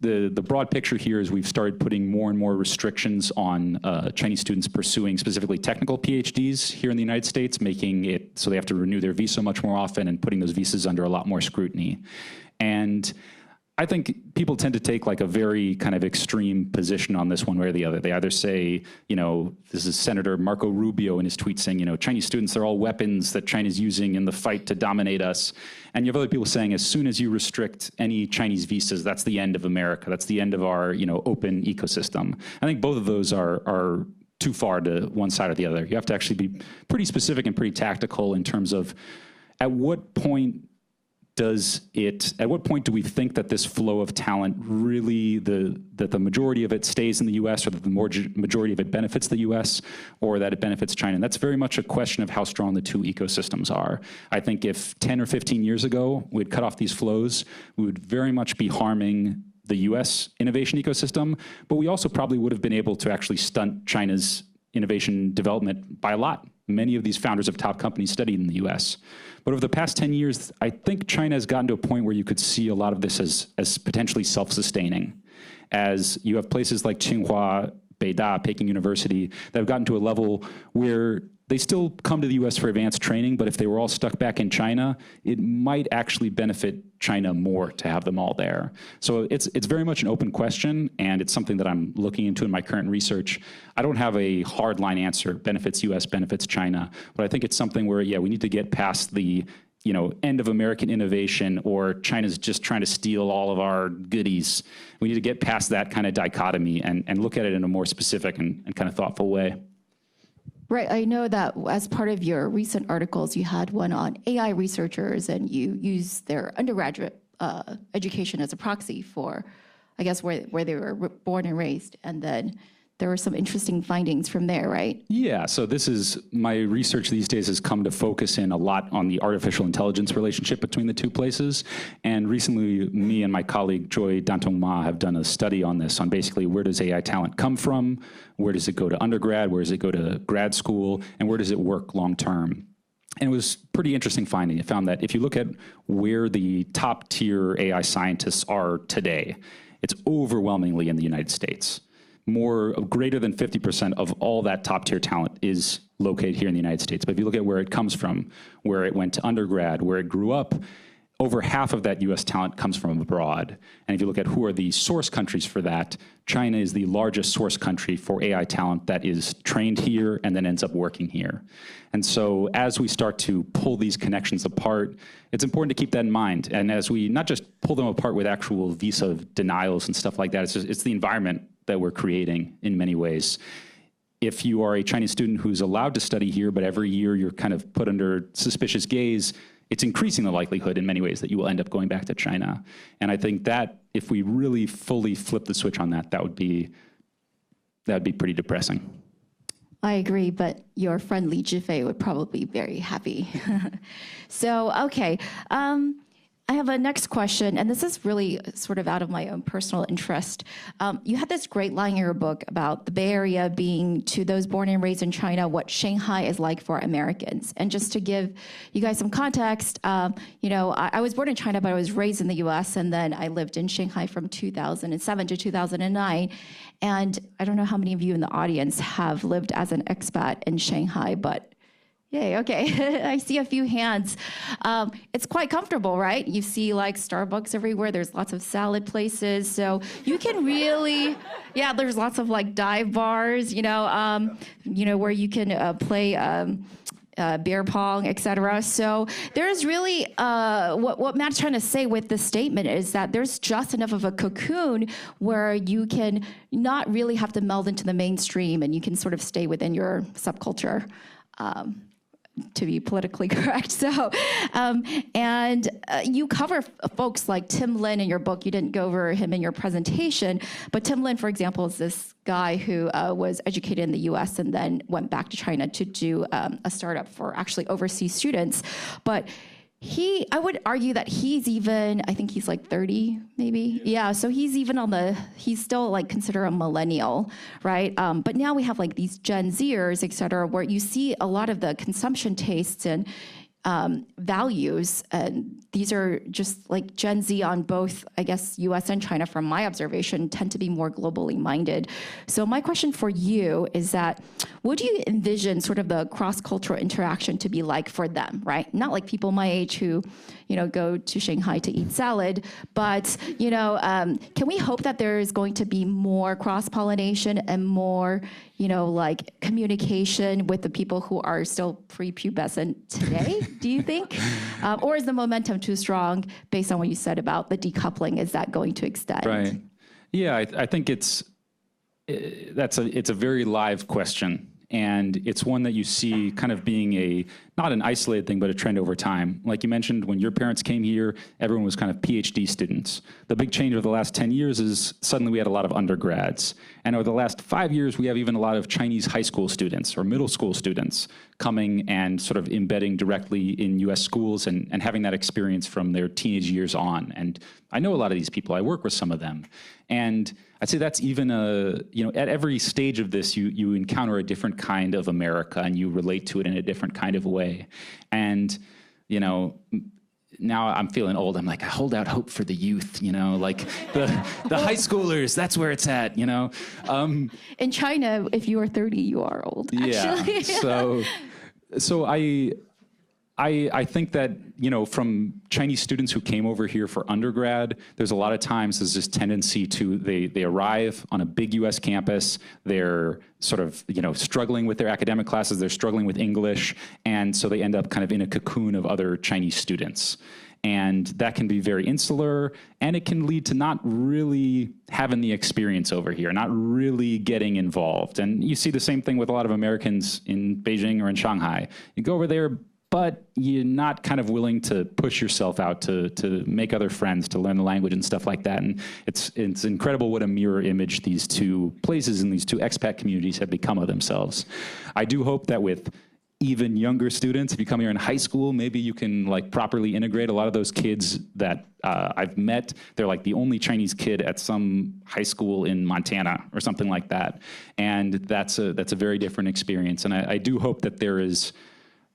[SPEAKER 1] the broad picture here is we've started putting more and more restrictions on Chinese students pursuing specifically technical PhDs here in the United States, making it so they have to renew their visa much more often and putting those visas under a lot more scrutiny. And I think people tend to take a very kind of extreme position on this one way or the other. They either say, this is Senator Marco Rubio in his tweet saying, Chinese students, they're all weapons that China's using in the fight to dominate us. And you have other people saying, as soon as you restrict any Chinese visas, that's the end of America. That's the end of our, open ecosystem. I think both of those are too far to one side or the other. You have to actually be pretty specific and pretty tactical in terms of at what point do we think that this flow of talent really, that the majority of it stays in the US, or that the majority of it benefits the US, or that it benefits China? And that's very much a question of how strong the two ecosystems are. I think if 10 or 15 years ago we'd cut off these flows, we would very much be harming the US innovation ecosystem, but we also probably would have been able to actually stunt China's innovation development by a lot. Many of these founders of top companies studied in the US. But over the past 10 years, I think China has gotten to a point where you could see a lot of this as potentially self-sustaining. As you have places like Tsinghua, Beida, Peking University, that have gotten to a level where they still come to the US for advanced training, but if they were all stuck back in China, it might actually benefit China more to have them all there. So it's very much an open question, and it's something that I'm looking into in my current research. I don't have a hardline answer, benefits US, benefits China, but I think it's something where, yeah, we need to get past the end of American innovation, or China's just trying to steal all of our goodies. We need to get past that kind of dichotomy and look at it in a more specific and kind of thoughtful way.
[SPEAKER 3] Right. I know that as part of your recent articles, you had one on AI researchers, and you used their undergraduate education as a proxy for, I guess, where they were born and raised. And then there were some interesting findings from there, right?
[SPEAKER 1] Yeah, so this is, my research these days has come to focus in a lot on the artificial intelligence relationship between the two places. And recently, me and my colleague Joy Dantong Ma have done a study on this, on basically where does AI talent come from, where does it go to undergrad, where does it go to grad school, and where does it work long term. And it was pretty interesting finding. It found that if you look at where the top tier AI scientists are today, it's overwhelmingly in the United States. Greater than 50% of all that top tier talent is located here in the United States. But if you look at where it comes from, where it went to undergrad, where it grew up, over half of that US talent comes from abroad. And if you look at who are the source countries for that, China is the largest source country for AI talent that is trained here and then ends up working here. And so as we start to pull these connections apart, it's important to keep that in mind. And as we not just pull them apart with actual visa denials and stuff like that, it's the environment that we're creating in many ways. If you are a Chinese student who's allowed to study here, but every year you're kind of put under suspicious gaze, it's increasing the likelihood in many ways that you will end up going back to China. And I think that if we really fully flip the switch on that, that would be pretty depressing.
[SPEAKER 3] I agree, but your friend Li Zhifei would probably be very happy. So, okay. I have a next question, and this is really sort of out of my own personal interest. You had this great line in your book about the Bay Area being, to those born and raised in China, what Shanghai is like for Americans. And just to give you guys some context, I was born in China, but I was raised in the US, and then I lived in Shanghai from 2007 to 2009. And I don't know how many of you in the audience have lived as an expat in Shanghai, but yay, okay. I see a few hands. It's quite comfortable, right? You see like Starbucks everywhere. There's lots of salad places. So you can really, there's lots of like dive bars, where you can play beer pong, etc. So there's really, what Matt's trying to say with this statement is that there's just enough of a cocoon where you can not really have to meld into the mainstream, and you can sort of stay within your subculture. To be politically correct. So, you cover folks like Tim Lin in your book. You didn't go over him in your presentation, but Tim Lin, for example, is this guy who was educated in the US and then went back to China to do a startup for actually overseas students. But I would argue that he's even, I think he's like 30, maybe. Yeah, so he's still like considered a millennial, right? But now we have like these Gen Zers, et cetera, where you see a lot of the consumption tastes and values. And these are just like Gen Z on both, I guess, US and China, from my observation, tend to be more globally minded. So my question for you is that, what do you envision sort of the cross-cultural interaction to be like for them, right? Not like people my age who, go to Shanghai to eat salad, but, can we hope that there is going to be more cross-pollination and more, like communication with the people who are still prepubescent today, do you think? Or is the momentum too strong based on what you said about the decoupling? Is that going to extend?
[SPEAKER 1] Right. Yeah, I think it's a very live question. And it's one that you see kind of being not an isolated thing, but a trend over time. Like you mentioned, when your parents came here, everyone was kind of PhD students. The big change over the last 10 years is suddenly we had a lot of undergrads. And over the last 5 years, we have even a lot of Chinese high school students or middle school students coming and sort of embedding directly in US schools and having that experience from their teenage years on. And I know a lot of these people. I work with some of them. And I'd say that's even at every stage of this, you encounter a different kind of America and you relate to it in a different kind of way. And, now I'm feeling old. I'm like, I hold out hope for the youth, like the high schoolers, that's where it's at, In
[SPEAKER 3] China, if you are 30, you are old, actually.
[SPEAKER 1] Yeah, So I think that, from Chinese students who came over here for undergrad, there's a lot of times there's this tendency to, they arrive on a big US campus, they're sort of, struggling with their academic classes, they're struggling with English, and so they end up kind of in a cocoon of other Chinese students. And that can be very insular, and it can lead to not really having the experience over here, not really getting involved. And you see the same thing with a lot of Americans in Beijing or in Shanghai. You go over there, but you're not kind of willing to push yourself out to make other friends, to learn the language and stuff like that. And it's incredible what a mirror image these two places and these two expat communities have become of themselves. I do hope that with even younger students, if you come here in high school, maybe you can properly integrate a lot of those kids that I've met. They're like the only Chinese kid at some high school in Montana or something like that. And that's a very different experience. And I do hope that there is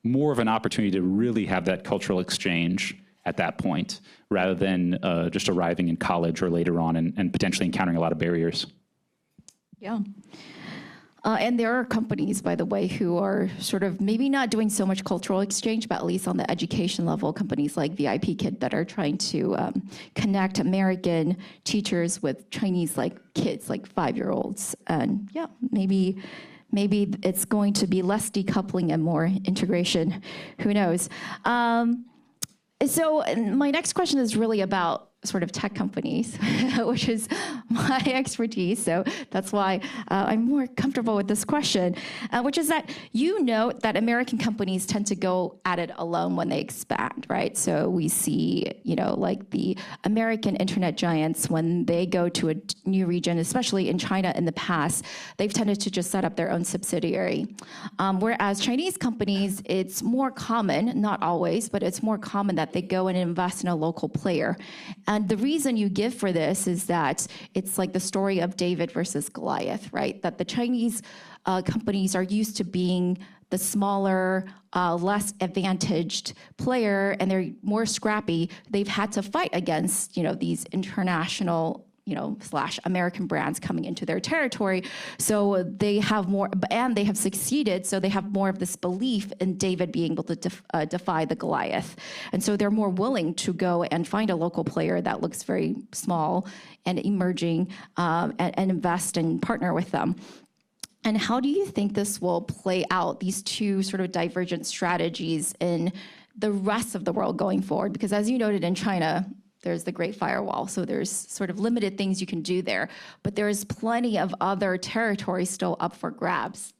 [SPEAKER 1] more of an opportunity to really have that cultural exchange at that point, rather than just arriving in college or later on and potentially encountering a lot of barriers.
[SPEAKER 3] Yeah. And there are companies, by the way, who are sort of maybe not doing so much cultural exchange, but at least on the education level, companies like VIP Kid that are trying to connect American teachers with Chinese kids, 5-year-olds. And yeah, maybe it's going to be less decoupling and more integration. Who knows? So my next question is really about sort of tech companies, which is my expertise. So that's why I'm more comfortable with this question, which is that that American companies tend to go at it alone when they expand, right? So we see, the American internet giants, when they go to a new region, especially in China in the past, they've tended to just set up their own subsidiary. Whereas Chinese companies, it's more common, not always, but it's more common that they go and invest in a local player. And the reason you give for this is that it's like the story of David versus Goliath, right? That the Chinese companies are used to being the smaller, less advantaged player, and they're more scrappy. They've had to fight against, these international / American brands coming into their territory. So they have more, and they have succeeded, so they have more of this belief in David being able to defy the Goliath. And so they're more willing to go and find a local player that looks very small and emerging, and invest and partner with them. And how do you think this will play out, these two sort of divergent strategies in the rest of the world going forward? Because as you noted in China, there's the Great Firewall, so there's sort of limited things you can do there, but there's plenty of other territories still up for grabs.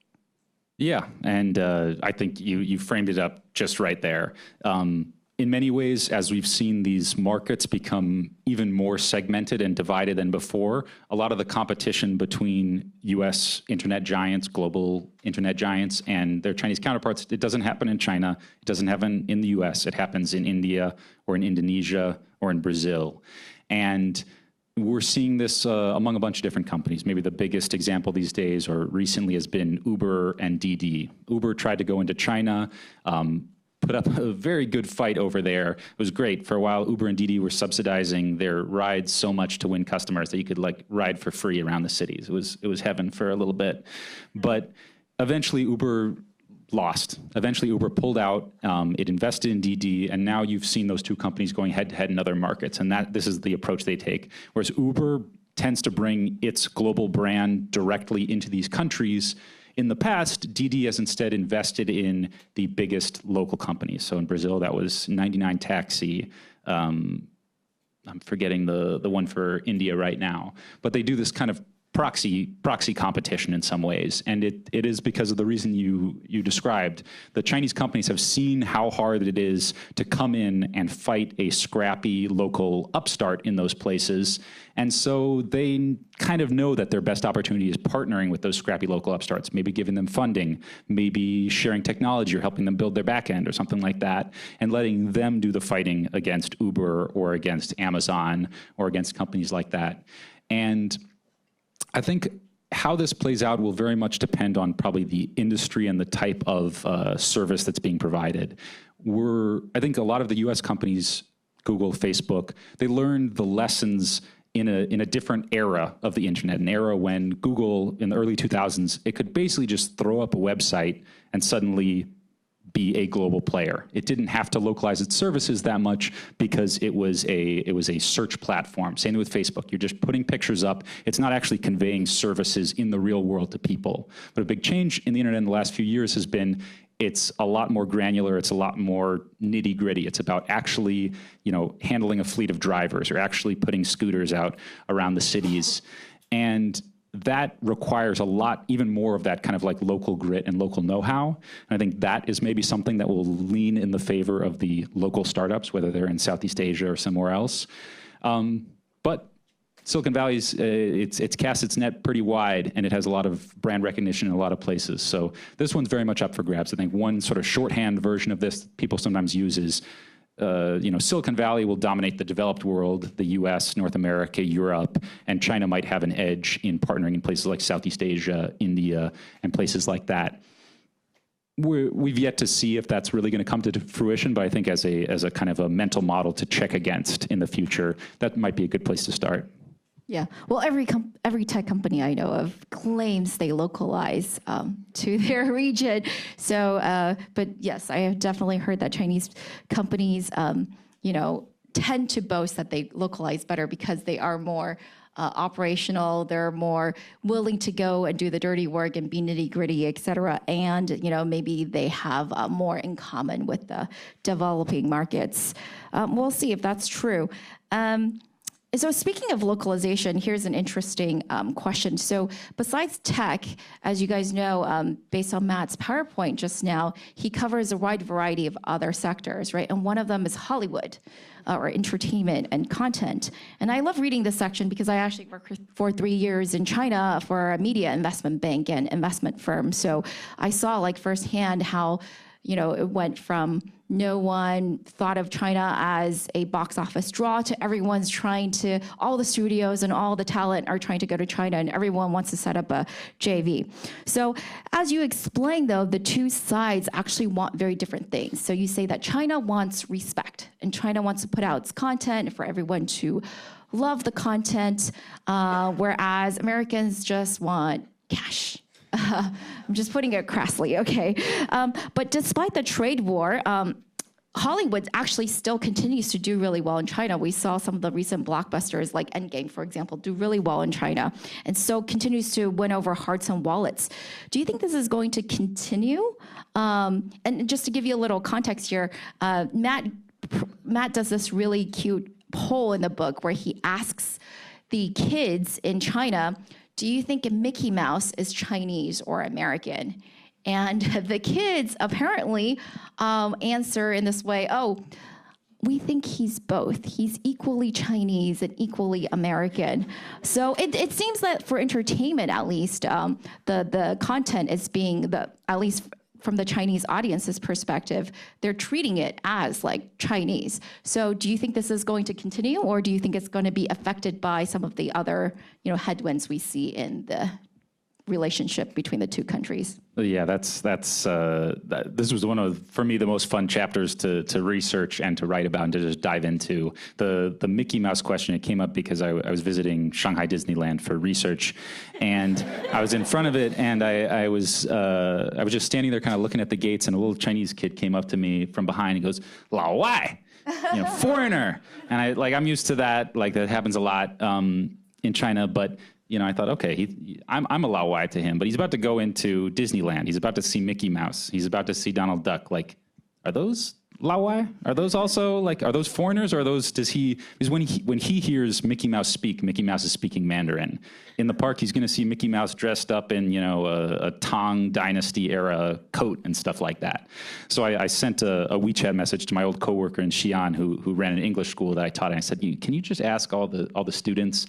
[SPEAKER 1] Yeah, and I think you framed it up just right there. In many ways, as we've seen these markets become even more segmented and divided than before, a lot of the competition between US internet giants, global internet giants, and their Chinese counterparts, it doesn't happen in China, it doesn't happen in the US, it happens in India or in Indonesia or in Brazil. And we're seeing this among a bunch of different companies. Maybe the biggest example these days or recently has been Uber and Didi. Uber tried to go into China, put up a very good fight over there. It was great. For a while, Uber and Didi were subsidizing their rides so much to win customers that you could ride for free around the cities. It was heaven for a little bit. But eventually Uber lost. Eventually Uber pulled out, it invested in Didi, and now you've seen those two companies going head to head in other markets, and this is the approach they take. Whereas Uber tends to bring its global brand directly into these countries. In the past, Didi has instead invested in the biggest local companies. So in Brazil, that was 99 Taxi. I'm forgetting the one for India right now. But they do this kind of proxy competition in some ways, and it is because of the reason you described. The Chinese companies have seen how hard it is to come in and fight a scrappy local upstart in those places, and so they kind of know that their best opportunity is partnering with those scrappy local upstarts, maybe giving them funding, maybe sharing technology or helping them build their back end or something like that, and letting them do the fighting against Uber or against Amazon or against companies like that. And I think how this plays out will very much depend on probably the industry and the type of service that's being provided. I think a lot of the US companies, Google, Facebook, they learned the lessons in a different era of the internet, an era when Google in the early 2000s, it could basically just throw up a website and suddenly be a global player. It didn't have to localize its services that much because it was a search platform. Same with Facebook. You're just putting pictures up. It's not actually conveying services in the real world to people. But a big change in the internet in the last few years has been it's a lot more granular. It's a lot more nitty gritty. It's about actually, handling a fleet of drivers or actually putting scooters out around the cities. And that requires a lot, even more of that kind of like local grit and local know-how. And I think that is maybe something that will lean in the favor of the local startups, whether they're in Southeast Asia or somewhere else. But Silicon Valley's, it's cast its net pretty wide, and it has a lot of brand recognition in a lot of places. So this one's very much up for grabs. I think one sort of shorthand version of this people sometimes use is, Silicon Valley will dominate the developed world, the US, North America, Europe, and China might have an edge in partnering in places like Southeast Asia, India, and places like that. We've yet to see if that's really going to come to fruition, but I think as a kind of a mental model to check against in the future, that might be a good place to start.
[SPEAKER 3] Yeah, well, every tech company I know of claims they localize to their region. So, but yes, I have definitely heard that Chinese companies, tend to boast that they localize better because they are more operational. They're more willing to go and do the dirty work and be nitty gritty, et cetera. And, maybe they have more in common with the developing markets. We'll see if that's true. So speaking of localization, here's an interesting question. So besides tech, as you guys know, based on Matt's PowerPoint just now, he covers a wide variety of other sectors, right? And one of them is Hollywood or entertainment and content. And I love reading this section because I actually worked for 3 years in China for a media investment bank and investment firm. So I saw firsthand how it went from no one thought of China as a box office draw to everyone's all the studios and all the talent are trying to go to China and everyone wants to set up a JV. So as you explain though, the two sides actually want very different things. So you say that China wants respect and China wants to put out its content for everyone to love the content, whereas Americans just want cash. I'm just putting it crassly, okay? But despite the trade war, Hollywood actually still continues to do really well in China. We saw some of the recent blockbusters like Endgame, for example, do really well in China, and so continues to win over hearts and wallets. Do you think this is going to continue? And just to give you a little context here, Matt does this really cute poll in the book where he asks the kids in China, do you think Mickey Mouse is Chinese or American? And the kids apparently answer in this way, we think he's both. He's equally Chinese and equally American. So it seems that for entertainment, at least, the content is being, at least from the Chinese audience's perspective, they're treating it as Chinese. So do you think this is going to continue, or do you think it's going to be affected by some of the other headwinds we see in the relationship between the two countries?
[SPEAKER 1] Yeah, this was one of, for me, the most fun chapters to research and to write about and to just dive into. The Mickey Mouse question, it came up because I was visiting Shanghai Disneyland for research, and I was in front of it, and I was just standing there kind of looking at the gates, and a little Chinese kid came up to me from behind. He goes, "Lao Wai," foreigner. And I'm used to that. That happens a lot in China, but I thought, okay, I'm a Lao Wai to him, but he's about to go into Disneyland. He's about to see Mickey Mouse. He's about to see Donald Duck. Are those Lao Wai? Are those also are those foreigners, or are those? Because when he hears Mickey Mouse speak, Mickey Mouse is speaking Mandarin. In the park, he's going to see Mickey Mouse dressed up in a Tang Dynasty era coat and stuff like that. So I sent a WeChat message to my old coworker in Xi'an who ran an English school that I taught, and I said, can you just ask all the students,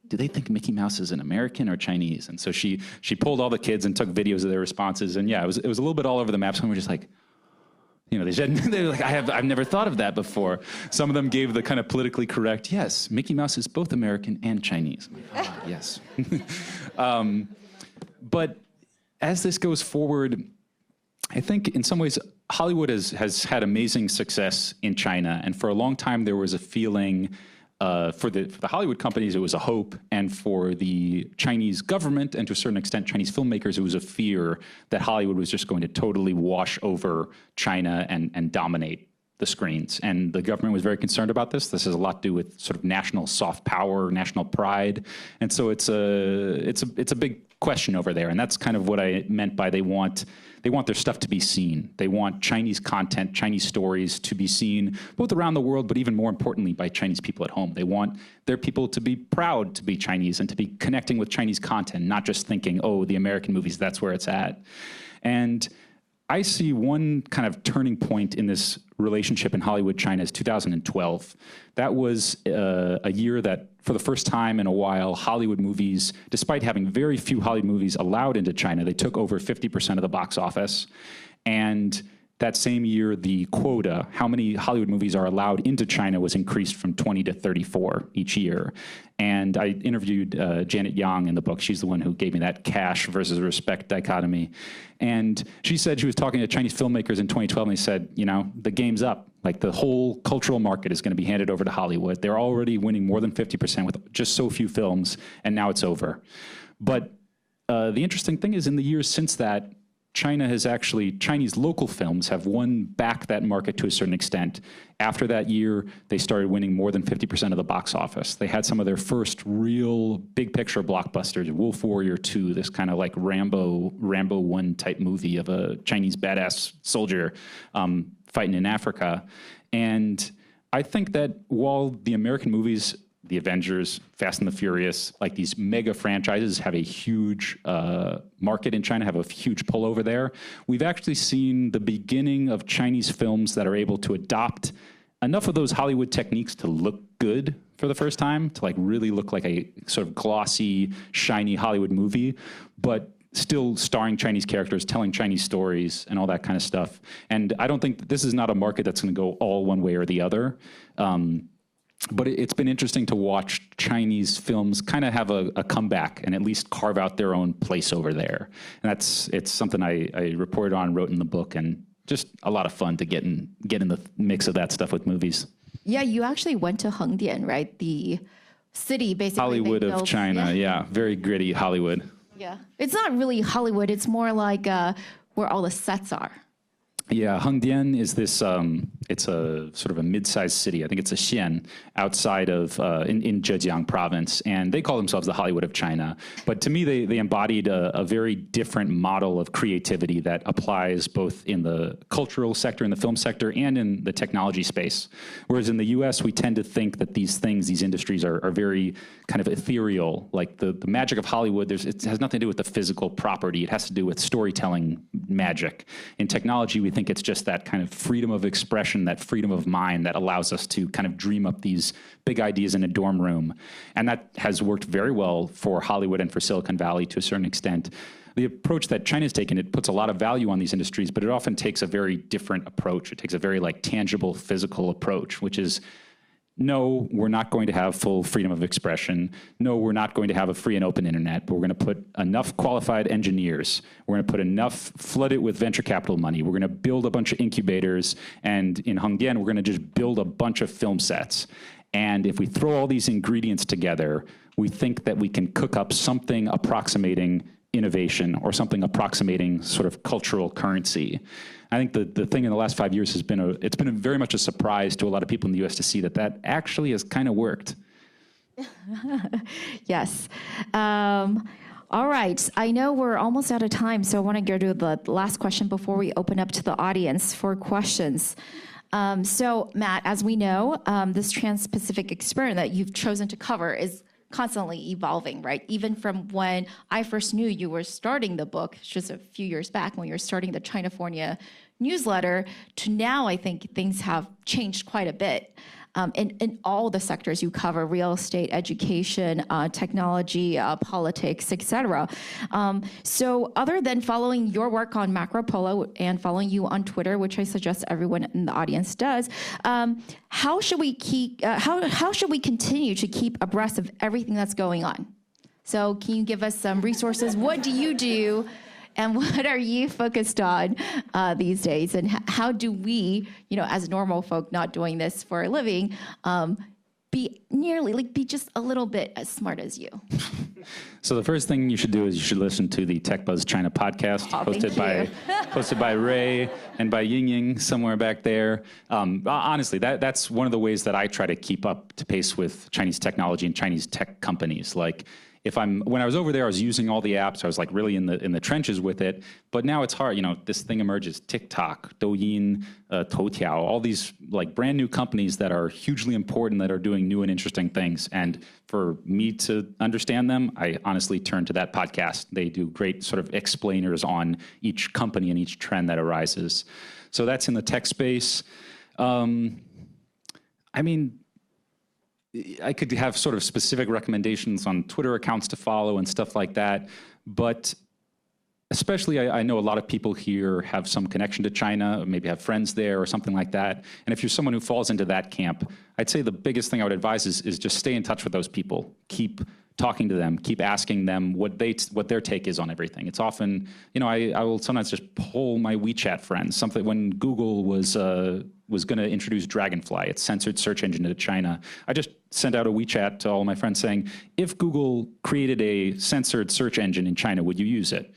[SPEAKER 1] do they think Mickey Mouse is an American or Chinese? And so she polled all the kids and took videos of their responses. And yeah, it was a little bit all over the map. Some were just they were like, I've never thought of that before. Some of them gave the kind of politically correct, yes, Mickey Mouse is both American and Chinese. Yes. But as this goes forward, I think in some ways, Hollywood has had amazing success in China. And for a long time, there was a feeling for the Hollywood companies, it was a hope, and for the Chinese government and to a certain extent Chinese filmmakers, it was a fear that Hollywood was just going to totally wash over China and dominate the screens. And the government was very concerned about this. This has a lot to do with sort of national soft power, national pride, and so it's a big question over there. And that's kind of what I meant by they want their stuff to be seen. They want Chinese content, Chinese stories to be seen both around the world, but even more importantly by Chinese people at home. They want their people to be proud to be Chinese and to be connecting with Chinese content, not just thinking, oh, the American movies, that's where it's at. And I see one kind of turning point in this relationship in Hollywood, China is 2012. That was a year that, for the first time in a while, Hollywood movies, despite having very few Hollywood movies allowed into China, they took over 50% of the box office. And that same year, the quota, how many Hollywood movies are allowed into China, was increased from 20 to 34 each year. And I interviewed Janet Yang in the book. She's the one who gave me that cash versus respect dichotomy. And she said she was talking to Chinese filmmakers in 2012, and they said, you know, the game's up. Like, the whole cultural market is going to be handed over to Hollywood. They're already winning more than 50% with just so few films, and now it's over. But the interesting thing is, in the years since that, Chinese local films have won back that market to a certain extent. After that year, they started winning more than 50% of the box office. They had some of their first real big picture blockbusters, Wolf Warrior 2, this kind of like Rambo 1 type movie of a Chinese badass soldier fighting in Africa. And I think that while the American movies, the Avengers, Fast and the Furious, like these mega franchises have a huge market in China, have a huge pull over there, we've actually seen the beginning of Chinese films that are able to adopt enough of those Hollywood techniques to look good for the first time, to like really look like a sort of glossy, shiny Hollywood movie, but still starring Chinese characters, telling Chinese stories, and all that kind of stuff. And I don't think that this is not a market that's going to go all one way or the other. But it's been interesting to watch Chinese films kind of have a comeback and at least carve out their own place over there. And it's something I reported on, wrote in the book, and just a lot of fun to get in the mix of that stuff with movies.
[SPEAKER 3] Yeah, you actually went to Hengdian, right? The city, basically.
[SPEAKER 1] Hollywood of China, yeah. Very gritty Hollywood.
[SPEAKER 3] Yeah. It's not really Hollywood. It's more like where all the sets are.
[SPEAKER 1] Yeah, Hengdian is this, it's a sort of a mid-sized city. I think it's a xian outside of, in Zhejiang province. And they call themselves the Hollywood of China. But to me, they embodied a very different model of creativity that applies both in the cultural sector, in the film sector, and in the technology space. Whereas in the US, we tend to think that these industries are very kind of ethereal. Like the magic of Hollywood, it has nothing to do with the physical property. It has to do with storytelling magic. In technology, we think it's just that kind of freedom of expression, that freedom of mind that allows us to kind of dream up these big ideas in a dorm room. And that has worked very well for Hollywood and for Silicon Valley to a certain extent. The approach that China's taken, it puts a lot of value on these industries, but it often takes a very different approach. It takes a very like tangible, physical approach, which is, no, we're not going to have full freedom of expression. No, we're not going to have a free and open internet, but we're going to put enough qualified engineers. We're going to put enough, flood it with venture capital money. We're going to build a bunch of incubators. And in Hengdian, we're going to just build a bunch of film sets. And if we throw all these ingredients together, we think that we can cook up something approximating innovation or something approximating sort of cultural currency. I think the thing in the last 5 years has been it's been very much a surprise to a lot of people in the U.S. to see that actually has kind of worked.
[SPEAKER 3] Yes. All right. I know we're almost out of time, so I want to go to the last question before we open up to the audience for questions. So, Matt, as we know, this Transpacific Experiment that you've chosen to cover is constantly evolving, right? Even from when I first knew you were starting the book, just a few years back when you were starting the Chinafornia newsletter, to now, I think things have changed quite a bit. In all the sectors you cover, real estate, education, technology, politics, etc. So other than following your work on Macro Polo and following you on Twitter, which I suggest everyone in the audience does, how should we continue to keep abreast of everything that's going on? So can you give us some resources? What do you do? And what are you focused on these days? And how do we, as normal folk not doing this for a living, be be just a little bit as smart as you?
[SPEAKER 1] So the first thing you should do is you should listen to the TechBuzz China podcast, hosted by Ray and by Ying somewhere back there. Honestly, that's one of the ways that I try to keep up to pace with Chinese technology and Chinese tech companies. Like, when I was over there, I was using all the apps. I was like really in the trenches with it. But now it's hard. This thing emerges: TikTok, Douyin, Toutiao, all these like brand new companies that are hugely important, that are doing new and interesting things. And for me to understand them, I honestly turn to that podcast. They do great sort of explainers on each company and each trend that arises. So that's in the tech space. I could have sort of specific recommendations on Twitter accounts to follow and stuff like that. But especially, I know a lot of people here have some connection to China, or maybe have friends there or something like that. And if you're someone who falls into that camp, I'd say the biggest thing I would advise is just stay in touch with those people. Keep talking to them, keep asking them what their take is on everything. It's often, I will sometimes just poll my WeChat friends. Something when Google was going to introduce Dragonfly, its censored search engine, into China, I just sent out a WeChat to all my friends saying, if Google created a censored search engine in China, would you use it?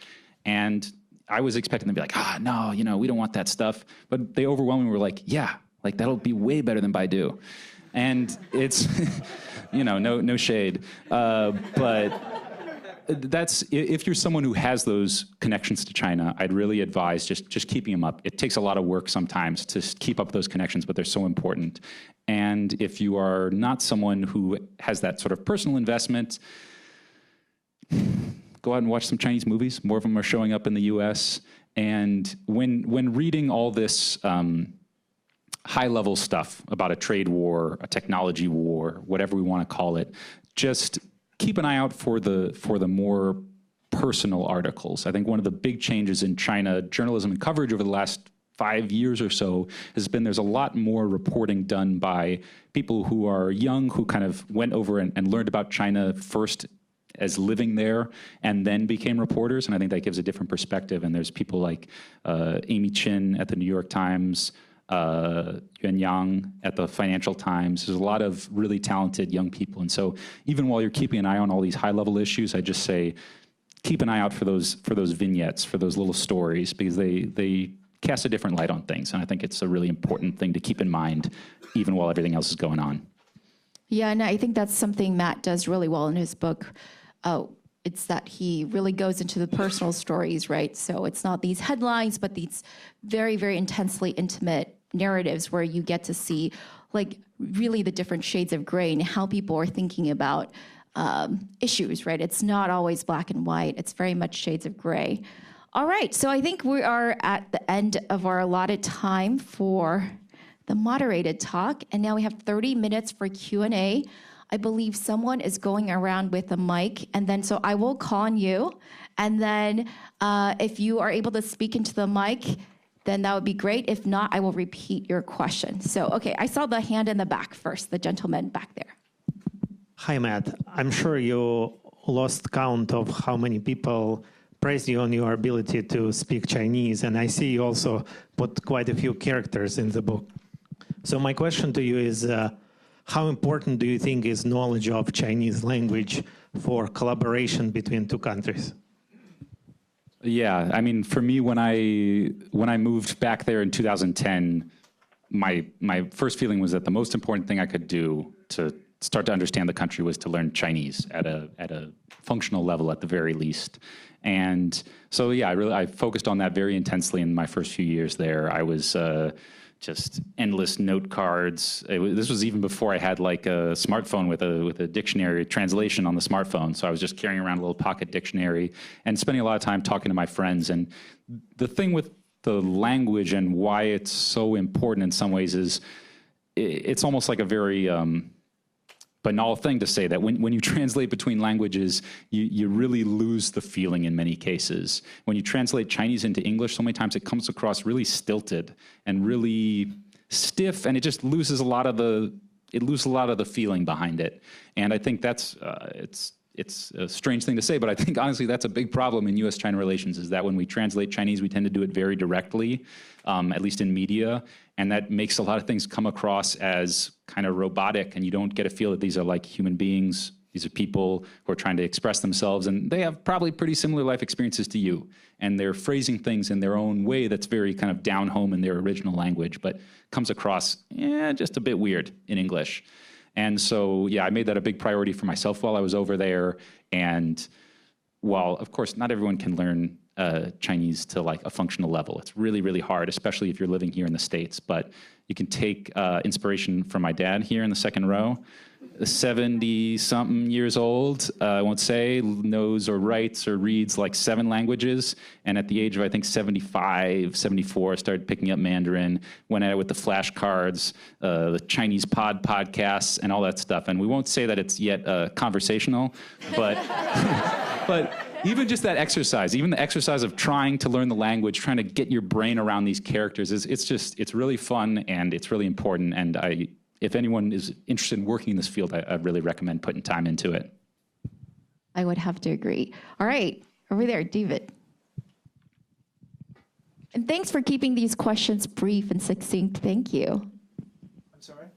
[SPEAKER 1] And I was expecting them to be like, no, we don't want that stuff. But they overwhelmingly were like, yeah, like that'll be way better than Baidu. And it's, no shade. But that's, if you're someone who has those connections to China, I'd really advise just keeping them up. It takes a lot of work sometimes to keep up those connections, but they're so important. And if you are not someone who has that sort of personal investment, go out and watch some Chinese movies. More of them are showing up in the US. And when reading all this high-level stuff about a trade war, a technology war, whatever we want to call it, just keep an eye out for the more personal articles. I think one of the big changes in China journalism and coverage over the last 5 years or so has been there's a lot more reporting done by people who are young, who kind of went over and learned about China first as living there and then became reporters. And I think that gives a different perspective. And there's people like Amy Chin at the New York Times, Yuan Yang at the Financial Times. There's a lot of really talented young people. And so even while you're keeping an eye on all these high-level issues, I just say keep an eye out for those vignettes, for those little stories, because they cast a different light on things. And I think it's a really important thing to keep in mind, even while everything else is going on.
[SPEAKER 3] Yeah, and I think that's something Matt does really well in his book. It's that he really goes into the personal stories, right? So it's not these headlines, but these very, very intensely intimate narratives where you get to see like really the different shades of gray and how people are thinking about issues, right? It's not always black and white. It's very much shades of gray. All right, so I think we are at the end of our allotted time for the moderated talk, and now we have 30 minutes for Q&A. I believe someone is going around with a mic, and then so I will call on you, and then if you are able to speak into the mic, then that would be great. If not, I will repeat your question. So, okay, I saw the hand in the back first, the gentleman back there.
[SPEAKER 4] Hi, Matt. I'm sure you lost count of how many people praise you on your ability to speak Chinese, and I see you also put quite a few characters in the book. So my question to you is, how important do you think is knowledge of Chinese language for collaboration between two countries?
[SPEAKER 1] Yeah, I mean, for me, when I moved back there in 2010, my first feeling was that the most important thing I could do to start to understand the country was to learn Chinese at a functional level at the very least. And so, yeah, I focused on that very intensely in my first few years there. I was just endless note cards. This was even before I had like a smartphone with a dictionary translation on the smartphone. So I was just carrying around a little pocket dictionary and spending a lot of time talking to my friends. And the thing with the language and why it's so important in some ways is it's almost like a very banal thing to say that when you translate between languages, you really lose the feeling in many cases. When you translate Chinese into English, so many times it comes across really stilted and really stiff, and it just loses a lot of the feeling behind it. And I think that's it's a strange thing to say, but I think honestly that's a big problem in U.S.-China relations, is that when we translate Chinese, we tend to do it very directly, at least in media, and that makes a lot of things come across as kind of robotic, and you don't get a feel that these are like human beings. These are people who are trying to express themselves, and they have probably pretty similar life experiences to you, and they're phrasing things in their own way that's very kind of down home in their original language, but comes across just a bit weird in English. And so, yeah, I made that a big priority for myself while I was over there. And while, of course, not everyone can learn Chinese to like a functional level, it's really, really hard, especially if you're living here in the States. But you can take inspiration from my dad here in the second row. 70-something years old, I won't say, knows or writes or reads like 7 languages. And at the age of, I think, 75, 74, started picking up Mandarin, went at it with the flashcards, the Chinese podcasts, and all that stuff. And we won't say that it's yet conversational, but, but even just that exercise, even the exercise of trying to learn the language, trying to get your brain around these characters, it's really fun and it's really important. And if anyone is interested in working in this field, I really recommend putting time into it.
[SPEAKER 3] I would have to agree. All right, over there, David. And thanks for keeping these questions brief and succinct. Thank you.
[SPEAKER 5] I'm sorry?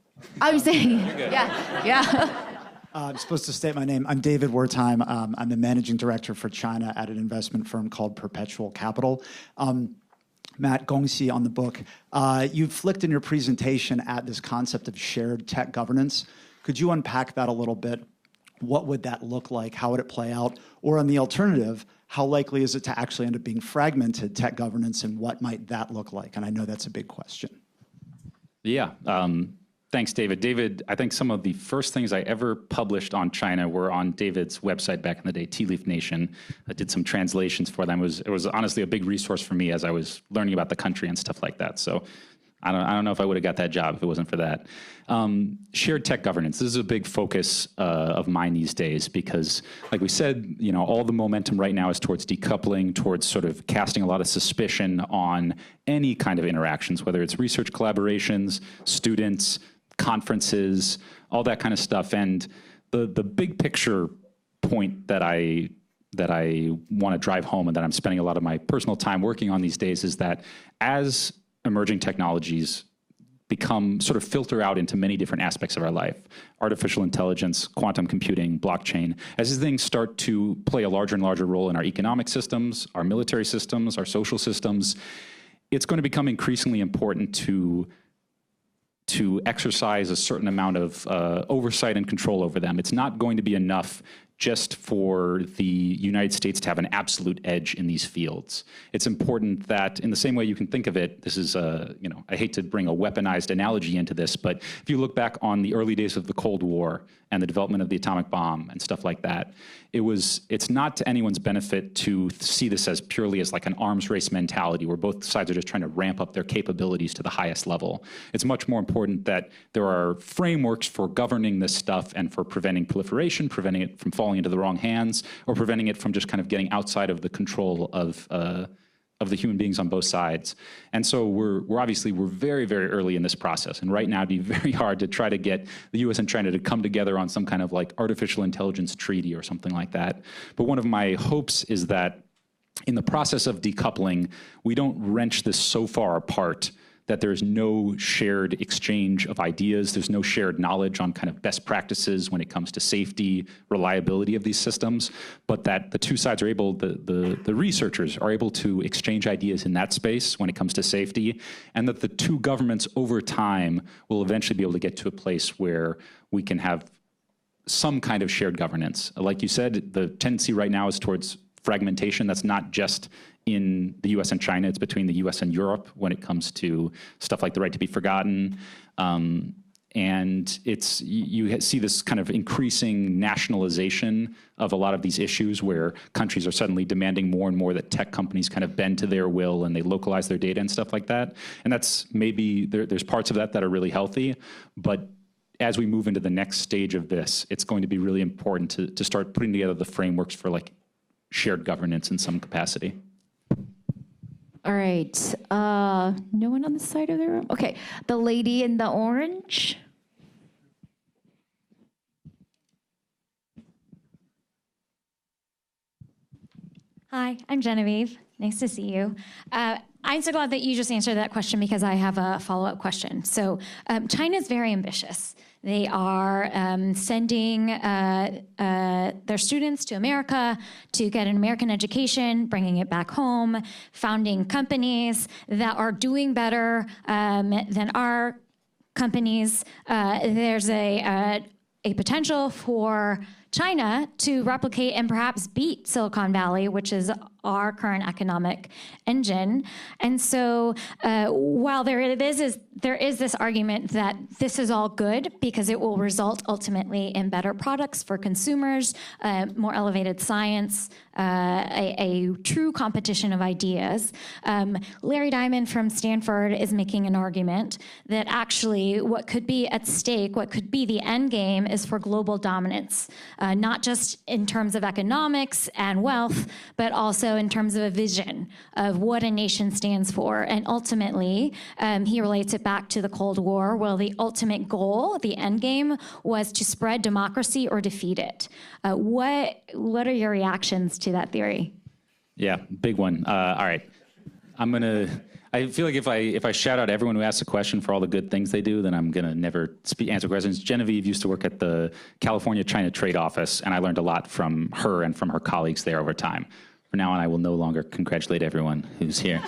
[SPEAKER 3] I'm saying, yeah.
[SPEAKER 5] I'm supposed to state my name. I'm David Wertheim. I'm the managing director for China at an investment firm called Perpetual Capital. Matt, gongxi on the book. You flicked in your presentation at this concept of shared tech governance. Could you unpack that a little bit? What would that look like? How would it play out? Or on the alternative, how likely is it to actually end up being fragmented tech governance, and what might that look like? And I know that's a big question.
[SPEAKER 1] Yeah. Thanks, David. David, I think some of the first things I ever published on China were on David's website back in the day, Tea Leaf Nation. I did some translations for them. It was honestly a big resource for me as I was learning about the country and stuff like that. So I don't know if I would have got that job if it wasn't for that. Shared tech governance. This is a big focus of mine these days because, like we said, all the momentum right now is towards decoupling, towards sort of casting a lot of suspicion on any kind of interactions, whether it's research collaborations, students, conferences, all that kind of stuff. And the big picture point that I want to drive home and that I'm spending a lot of my personal time working on these days is that as emerging technologies become sort of filter out into many different aspects of our life, artificial intelligence, quantum computing, blockchain, as these things start to play a larger and larger role in our economic systems, our military systems, our social systems, it's going to become increasingly important to exercise a certain amount of oversight and control over them. It's not going to be enough just for the United States to have an absolute edge in these fields. It's important that, in the same way you can think of it, this is I hate to bring a weaponized analogy into this, but if you look back on the early days of the Cold War and the development of the atomic bomb and stuff like that, it's not to anyone's benefit to see this as purely as like an arms race mentality where both sides are just trying to ramp up their capabilities to the highest level. It's much more important that there are frameworks for governing this stuff and for preventing proliferation, preventing it from falling into the wrong hands, or preventing it from just kind of getting outside of the control of the human beings on both sides. And so we're very, very early in this process. And right now it'd be very hard to try to get the US and China to come together on some kind of like artificial intelligence treaty or something like that. But one of my hopes is that in the process of decoupling, we don't wrench this so far apart that there's no shared exchange of ideas, there's no shared knowledge on kind of best practices when it comes to safety, reliability of these systems, but that the two sides are able, the researchers are able to exchange ideas in that space when it comes to safety, and that the two governments over time will eventually be able to get to a place where we can have some kind of shared governance. Like you said, the tendency right now is towards fragmentation. That's not just in the US and China, it's between the US and Europe when it comes to stuff like the right to be forgotten. And you see this kind of increasing nationalization of a lot of these issues where countries are suddenly demanding more and more that tech companies kind of bend to their will and they localize their data and stuff like that. And that's maybe, there's parts of that are really healthy, but as we move into the next stage of this, it's going to be really important to start putting together the frameworks for like shared governance in some capacity.
[SPEAKER 3] All right. No one on the side of the room? Okay. The lady in the orange.
[SPEAKER 6] Hi, I'm Genevieve. Nice to see you. I'm so glad that you just answered that question because I have a follow-up question. So China is very ambitious. They are sending their students to America to get an American education, bringing it back home, founding companies that are doing better than our companies. There's a potential for China to replicate and perhaps beat Silicon Valley, which is our current economic engine. And so while there is this argument that this is all good because it will result ultimately in better products for consumers, more elevated science, a true competition of ideas, Larry Diamond from Stanford is making an argument that actually what could be at stake, what could be the end game is for global dominance, not just in terms of economics and wealth, but also in terms of a vision of what a nation stands for. And ultimately, he relates it back to the Cold War, where the ultimate goal, the end game, was to spread democracy or defeat it. What are your reactions to that theory?
[SPEAKER 1] Yeah, big one. All right. I feel like if I shout out everyone who asks a question for all the good things they do, then I'm going to never answer questions. Genevieve used to work at the California-China Trade Office, and I learned a lot from her and from her colleagues there over time. From now on, I will no longer congratulate everyone who's here.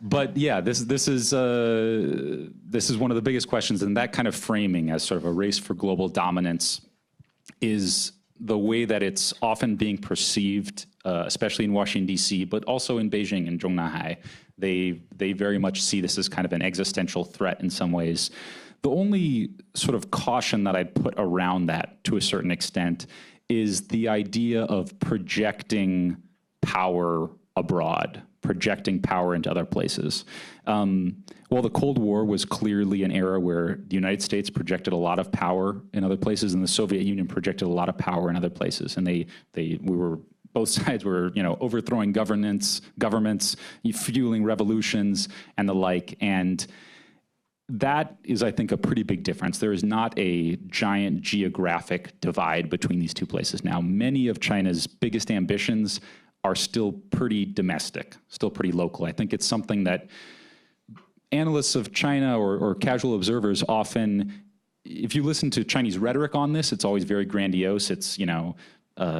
[SPEAKER 1] But yeah, this is one of the biggest questions, and that kind of framing as sort of a race for global dominance is the way that it's often being perceived, especially in Washington, D.C., but also in Beijing and Zhongnanhai. They very much see this as kind of an existential threat in some ways. The only sort of caution that I'd put around that to a certain extent is the idea of projecting power abroad, projecting power into other places. Well, the Cold War was clearly an era where the United States projected a lot of power in other places, and the Soviet Union projected a lot of power in other places. And both sides were, overthrowing governments, fueling revolutions, and the like. And that is, I think, a pretty big difference. There is not a giant geographic divide between these two places. Now, many of China's biggest ambitions are still pretty domestic, still pretty local. I think it's something that analysts of China or casual observers often, if you listen to Chinese rhetoric on this, it's always very grandiose. It's,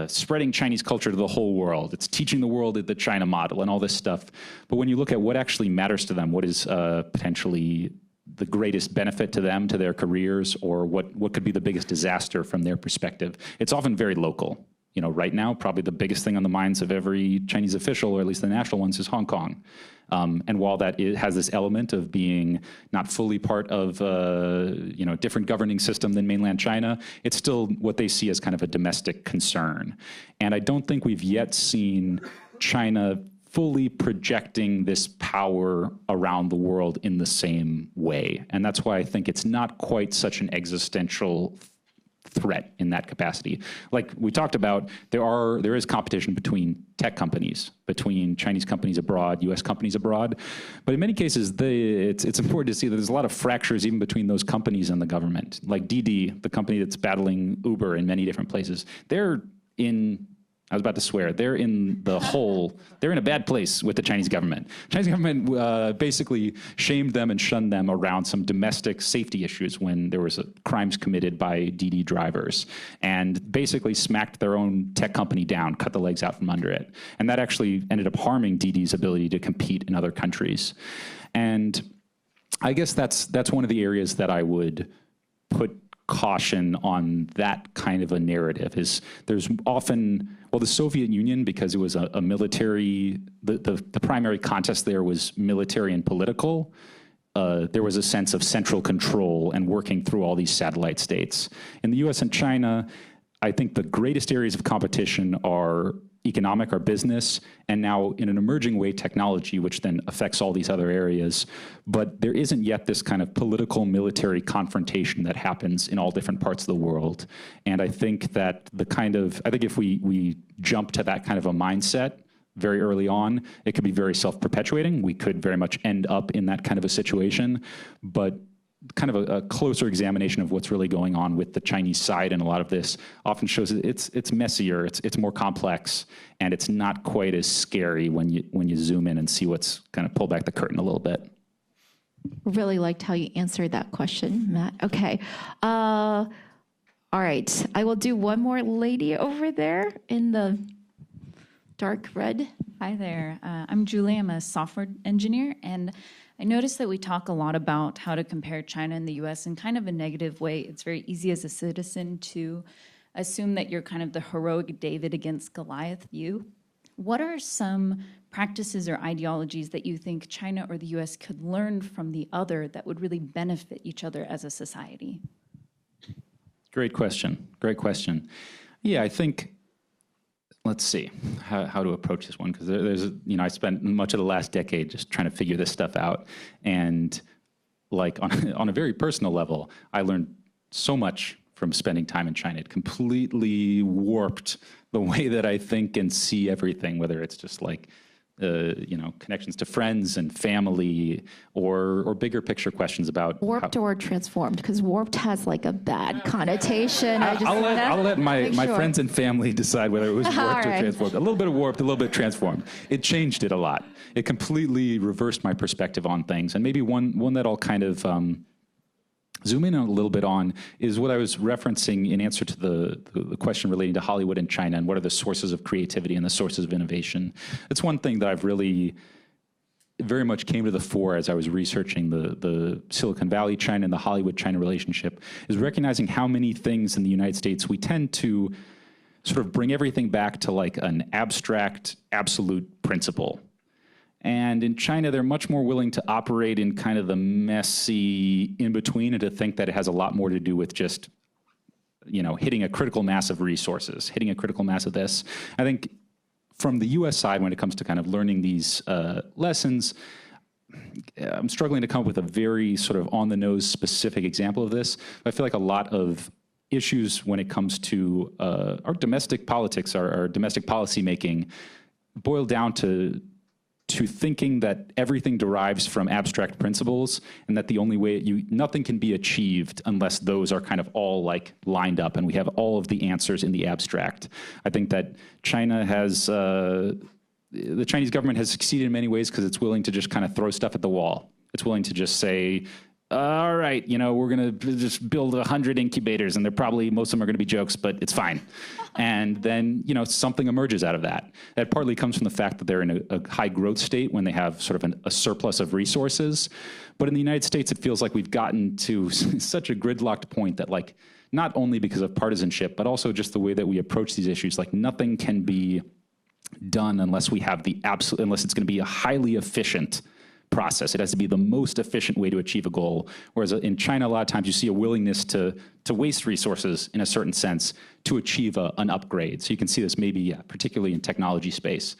[SPEAKER 1] spreading Chinese culture to the whole world. It's teaching the world the China model and all this stuff. But when you look at what actually matters to them, what is potentially the greatest benefit to them, to their careers, or what could be the biggest disaster from their perspective, it's often very local. Right now, probably the biggest thing on the minds of every Chinese official, or at least the national ones, is Hong Kong. And while that has this element of being not fully part of a different governing system than mainland China, it's still what they see as kind of a domestic concern. And I don't think we've yet seen China fully projecting this power around the world in the same way. And that's why I think it's not quite such an existential threat in that capacity. Like we talked about, there is competition between tech companies, between Chinese companies abroad, US companies abroad. But in many cases, it's important to see that there's a lot of fractures even between those companies and the government. Like Didi, the company that's battling Uber in many different places, they're in a bad place with the Chinese government. The Chinese government basically shamed them and shunned them around some domestic safety issues when there was crimes committed by Didi drivers, and basically smacked their own tech company down, cut the legs out from under it. And that actually ended up harming Didi's ability to compete in other countries. And I guess that's one of the areas that I would put caution on. That kind of a narrative is there's often, the Soviet Union, because it was a military, the primary contest there was military and political. There was a sense of central control and working through all these satellite states. In the US and China, I think the greatest areas of competition are economic, or business, and now in an emerging way, technology, which then affects all these other areas. But there isn't yet this kind of political military confrontation that happens in all different parts of the world. And I think that if we jump to that kind of a mindset very early on, it could be very self-perpetuating. We could very much end up in that kind of a situation. But kind of a closer examination of what's really going on with the Chinese side, and a lot of this often shows that it's messier, it's more complex, and it's not quite as scary when you zoom in and see what's kind of pull back the curtain a little bit.
[SPEAKER 3] Really liked how you answered that question, Matt. Okay. All right. I will do one more lady over there in the dark red.
[SPEAKER 7] Hi there. I'm Julie. I'm a software engineer, and I noticed that we talk a lot about how to compare China and the US in kind of a negative way. It's very easy as a citizen to assume that you're kind of the heroic David against Goliath view. What are some practices or ideologies that you think China or the US could learn from the other that would really benefit each other as a society?
[SPEAKER 1] Great question. Great question. Yeah, I think, let's see how to approach this one, because there's, I spent much of the last decade just trying to figure this stuff out. And like on a very personal level, I learned so much from spending time in China. It completely warped the way that I think and see everything, whether it's just like, connections to friends and family, or bigger picture questions about
[SPEAKER 3] warped or transformed, because warped has like a bad connotation.
[SPEAKER 1] I'll let my friends and family decide whether it was warped or transformed. A little bit of warped, a little bit transformed. It changed it a lot. It completely reversed my perspective on things. And maybe one that I'll kind of zoom in a little bit on is what I was referencing in answer to the question relating to Hollywood and China, and what are the sources of creativity and the sources of innovation. It's one thing that I've really very much came to the fore as I was researching the Silicon Valley China and the Hollywood China relationship, is recognizing how many things in the United States we tend to sort of bring everything back to like an abstract, absolute principle. And in China, they're much more willing to operate in kind of the messy in-between, and to think that it has a lot more to do with just, hitting a critical mass of resources, hitting a critical mass of this. I think from the US side, when it comes to kind of learning these lessons, I'm struggling to come up with a very sort of on-the-nose specific example of this. I feel like a lot of issues when it comes to our domestic politics, our domestic policy making, boil down to thinking that everything derives from abstract principles, and that the only way nothing can be achieved unless those are kind of all like lined up and we have all of the answers in the abstract. I think that China has, the Chinese government has succeeded in many ways because it's willing to just kind of throw stuff at the wall. It's willing to just say, all right, we're going to just build 100 incubators, and most of them are going to be jokes, but it's fine. And then, something emerges out of that. That partly comes from the fact that they're in a high growth state when they have sort of a surplus of resources. But in the United States, it feels like we've gotten to such a gridlocked point that, like, not only because of partisanship, but also just the way that we approach these issues, like nothing can be done unless we have unless it's going to be a highly efficient process. It has to be the most efficient way to achieve a goal. Whereas in China, a lot of times you see a willingness to waste resources in a certain sense to achieve an upgrade. So you can see this maybe particularly in technology space.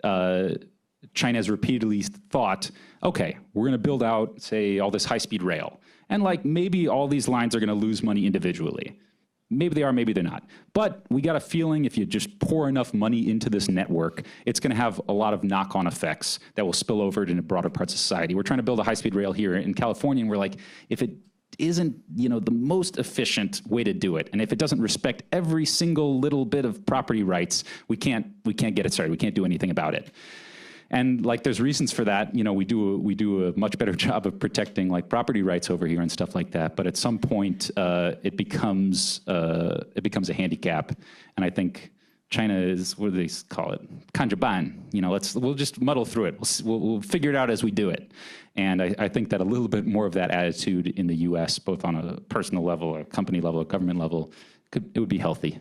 [SPEAKER 1] China has repeatedly thought, okay, we're going to build out, say, all this high-speed rail. And like maybe all these lines are going to lose money individually. Maybe they are, maybe they're not. But we got a feeling if you just pour enough money into this network, it's going to have a lot of knock-on effects that will spill over into broader parts of society. We're trying to build a high-speed rail here in California, and we're like, if it isn't, the most efficient way to do it, and if it doesn't respect every single little bit of property rights, we can't get it started. We can't do anything about it. And like, there's reasons for that. We do a much better job of protecting like property rights over here and stuff like that. But at some point, it becomes a handicap. And I think China is, what do they call it? Kanjiban. We'll just muddle through it. We'll figure it out as we do it. And I think that a little bit more of that attitude in the U.S., both on a personal level, a company level, a government level, it would be healthy.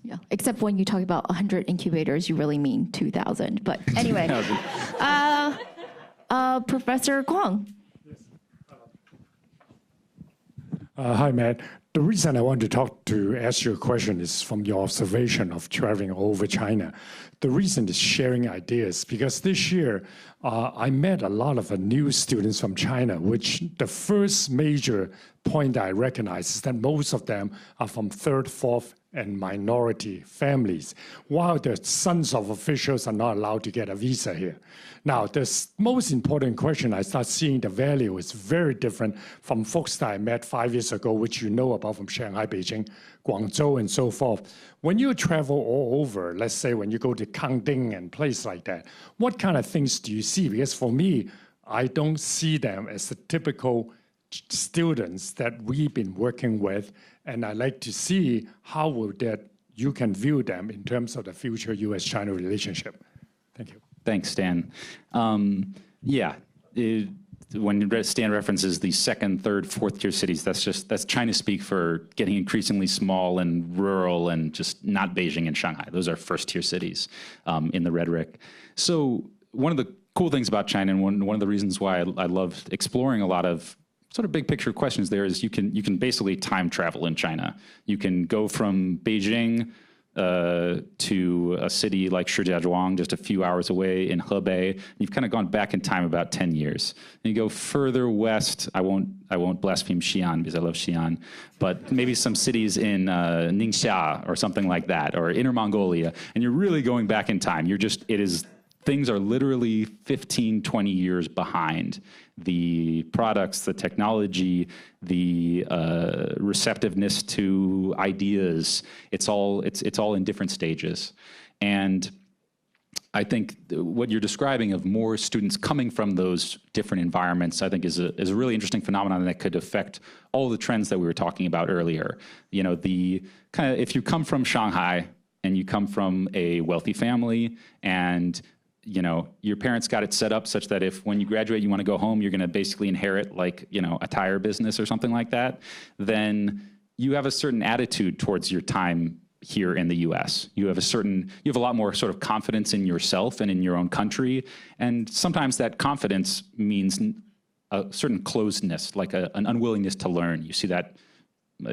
[SPEAKER 3] Yeah, except when you talk about 100 incubators, you really mean 2,000. But anyway, Professor Kwong.
[SPEAKER 8] Hi, Matt. The reason I want to ask you a question is from your observation of traveling over China. The reason is sharing ideas, because this year I met a lot of new students from China, which the first major point I recognize is that most of them are from third, fourth, and minority families, while the sons of officials are not allowed to get a visa here. Now, the most important question I start seeing the value is very different from folks that I met 5 years ago, which you know about from Shanghai, Beijing, Guangzhou, and so forth. When you travel all over, let's say when you go to Kangding and places like that, what kind of things do you see? Because for me, I don't see them as the typical students that we've been working with, and I like to see how will that you can view them in terms of the future U.S.-China relationship. Thank you.
[SPEAKER 1] Thanks, Stan. When Stan references the second, third, fourth tier cities, that's China speak for getting increasingly small and rural and just not Beijing and Shanghai. Those are first tier cities in the rhetoric. So one of the cool things about China, and one of the reasons why I love exploring a lot of sort of big picture questions there, is you can basically time travel in China. You can go from Beijing to a city like Shijiazhuang, just a few hours away in Hebei. You've kind of gone back in time about 10 years. And you go further west. I won't blaspheme Xi'an because I love Xi'an, but maybe some cities in Ningxia or something like that, or Inner Mongolia, and you're really going back in time. Things are literally 15, 20 years behind. The products, the technology, the receptiveness to ideas, it's all in different stages. And I think what you're describing of more students coming from those different environments, I think is a really interesting phenomenon that could affect all the trends that we were talking about earlier. You know, if you come from Shanghai and you come from a wealthy family, and you know, your parents got it set up such that if when you graduate you want to go home, you're going to basically inherit, like, you know, a tire business or something like that, then you have a certain attitude towards your time here in the US. You have a lot more sort of confidence in yourself and in your own country. And sometimes that confidence means a certain closedness, like an unwillingness to learn. You see that,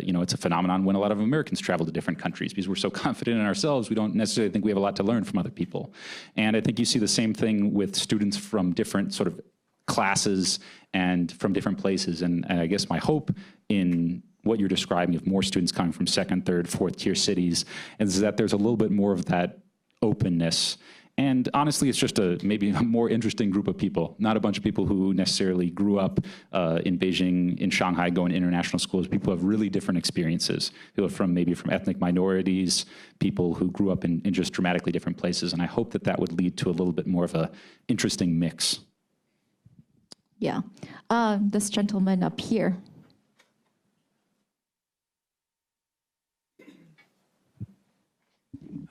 [SPEAKER 1] you know, it's a phenomenon when a lot of Americans travel to different countries because we're so confident in ourselves, we don't necessarily think we have a lot to learn from other people. And I think you see the same thing with students from different sort of classes and from different places. And I guess my hope in what you're describing of more students coming from second, third, fourth tier cities is that there's a little bit more of that openness. And honestly, it's just maybe a more interesting group of people, not a bunch of people who necessarily grew up in Beijing, in Shanghai, going to international schools. People have really different experiences. People from ethnic minorities, people who grew up in just dramatically different places. And I hope that would lead to a little bit more of a interesting mix.
[SPEAKER 3] Yeah. This gentleman up here.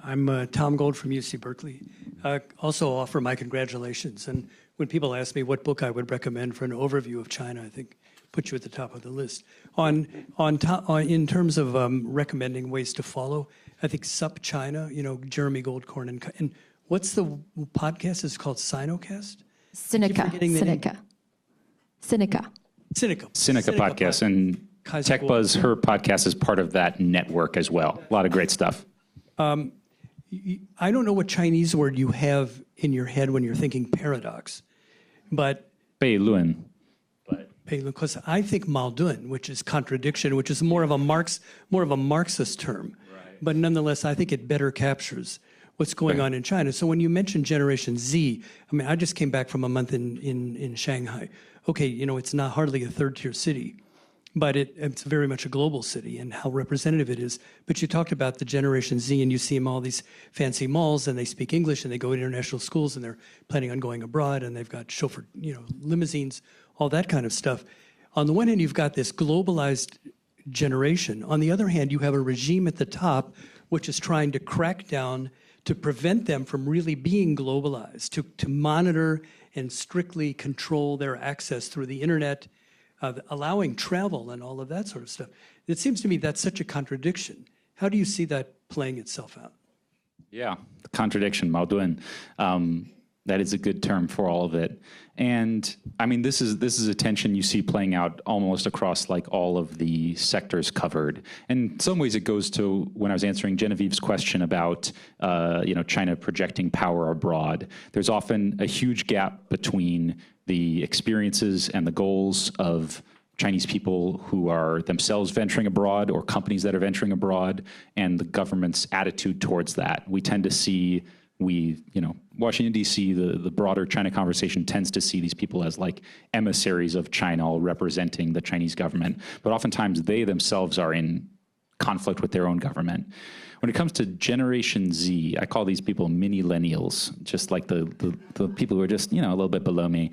[SPEAKER 9] I'm Tom Gold from UC Berkeley. Also offer my congratulations. And when people ask me what book I would recommend for an overview of China, I think put you at the top of the list. In terms of recommending ways to follow, I think Sup China, you know, Jeremy Goldkorn. And what's the podcast? It's called Sinocast?
[SPEAKER 3] Seneca
[SPEAKER 1] podcast. And TechBuzz, her podcast is part of that network as well. A lot of great stuff.
[SPEAKER 9] I don't know what Chinese word you have in your head when you're thinking paradox, but
[SPEAKER 1] Beilun.
[SPEAKER 9] Because I think Maodun, which is contradiction, which is more of a Marxist term, right. But nonetheless, I think it better captures what's going on in China. So when you mention Generation Z, I mean, I just came back from a month in Shanghai. Okay, you know, it's not hardly a third-tier city, but it's very much a global city and how representative it is. But you talked about the Generation Z, and you see them all these fancy malls, and they speak English, and they go to international schools, and they're planning on going abroad, and they've got chauffeur, you know, limousines, all that kind of stuff. On the one hand, you've got this globalized generation. On the other hand, you have a regime at the top which is trying to crack down to prevent them from really being globalized, to monitor and strictly control their access through the internet, allowing travel and all of that sort of stuff. It seems to me that's such a contradiction. How do you see that playing itself out?
[SPEAKER 1] Yeah, the contradiction, Maodun. That is a good term for all of it. And I mean, this is a tension you see playing out almost across like all of the sectors covered. And in some ways it goes to when I was answering Genevieve's question about, China projecting power abroad. There's often a huge gap between the experiences and the goals of Chinese people who are themselves venturing abroad or companies that are venturing abroad and the government's attitude towards that. We tend to see Washington, D.C., the broader China conversation tends to see these people as like emissaries of China, all representing the Chinese government. But oftentimes they themselves are in conflict with their own government. When it comes to Generation Z, I call these people mini-lennials, just like the people who are just, a little bit below me.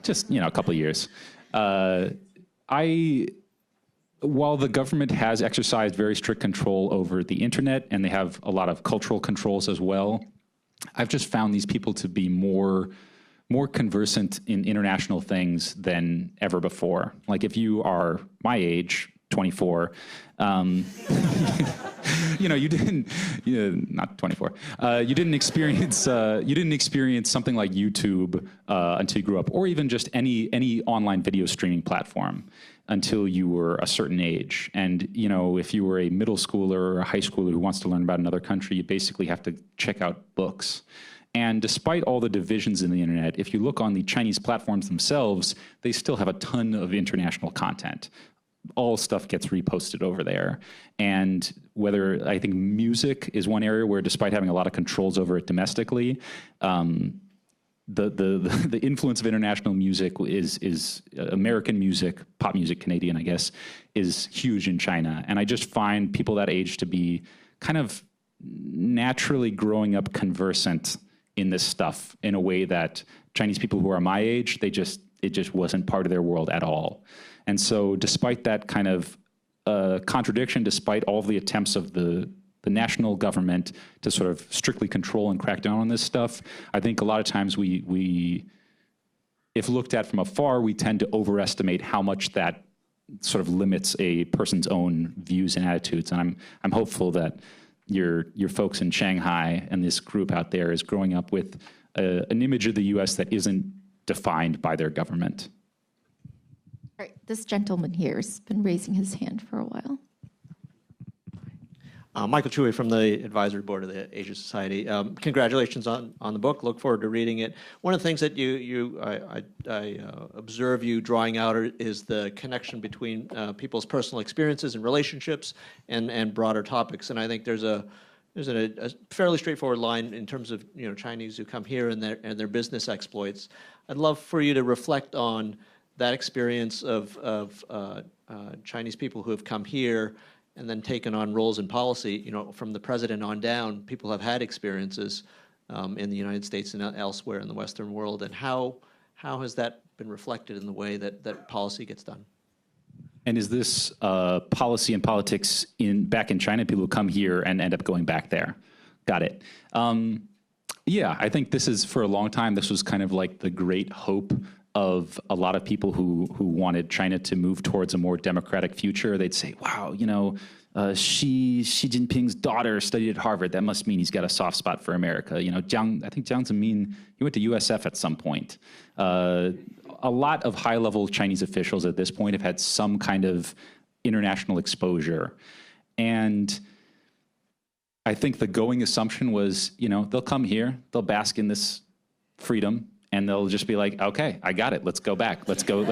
[SPEAKER 1] Just, a couple of years. While the government has exercised very strict control over the internet, and they have a lot of cultural controls as well, I've just found these people to be more conversant in international things than ever before. Like if you are my age, 24, you didn't, not 24, you didn't experience something like YouTube until you grew up, or even just any online video streaming platform until you were a certain age. And, if you were a middle schooler or a high schooler who wants to learn about another country, you basically have to check out books. And despite all the divisions in the internet, if you look on the Chinese platforms themselves, they still have a ton of international content. All stuff gets reposted over there. And I think music is one area where, despite having a lot of controls over it domestically, the influence of international music is American music, pop music, Canadian, I guess, is huge in China. And I just find people that age to be kind of naturally growing up conversant in this stuff in a way that Chinese people who are my age, it just wasn't part of their world at all. And so despite that kind of contradiction, despite all of the attempts of the national government to sort of strictly control and crack down on this stuff, I think a lot of times we if looked at from afar, we tend to overestimate how much that sort of limits a person's own views and attitudes. And I'm hopeful that your folks in Shanghai and this group out there is growing up with an image of the U.S. that isn't defined by their government.
[SPEAKER 3] All right, this gentleman here has been raising his hand for a while.
[SPEAKER 10] Michael Chui from the advisory board of the Asia Society. Congratulations on the book. Look forward to reading it. One of the things that I observe you drawing out is the connection between people's personal experiences and relationships and broader topics. And I think there's a fairly straightforward line in terms of Chinese who come here and their business exploits. I'd love for you to reflect on that experience of Chinese people who have come here and then taken on roles in policy. From the president on down, people have had experiences in the United States and elsewhere in the Western world. And how has that been reflected in the way that policy gets done?
[SPEAKER 1] And is this policy and politics back in China? People who come here and end up going back there. Got it. Yeah, I think this is, for a long time, this was kind of like the great hope of a lot of people who wanted China to move towards a more democratic future. They'd say, wow, Xi Jinping's daughter studied at Harvard. That must mean he's got a soft spot for America. I think Jiang Zemin, he went to USF at some point. A lot of high-level Chinese officials at this point have had some kind of international exposure. And I think the going assumption was, they'll come here, they'll bask in this freedom, and they'll just be like, okay, I got it. Let's go back. Let's go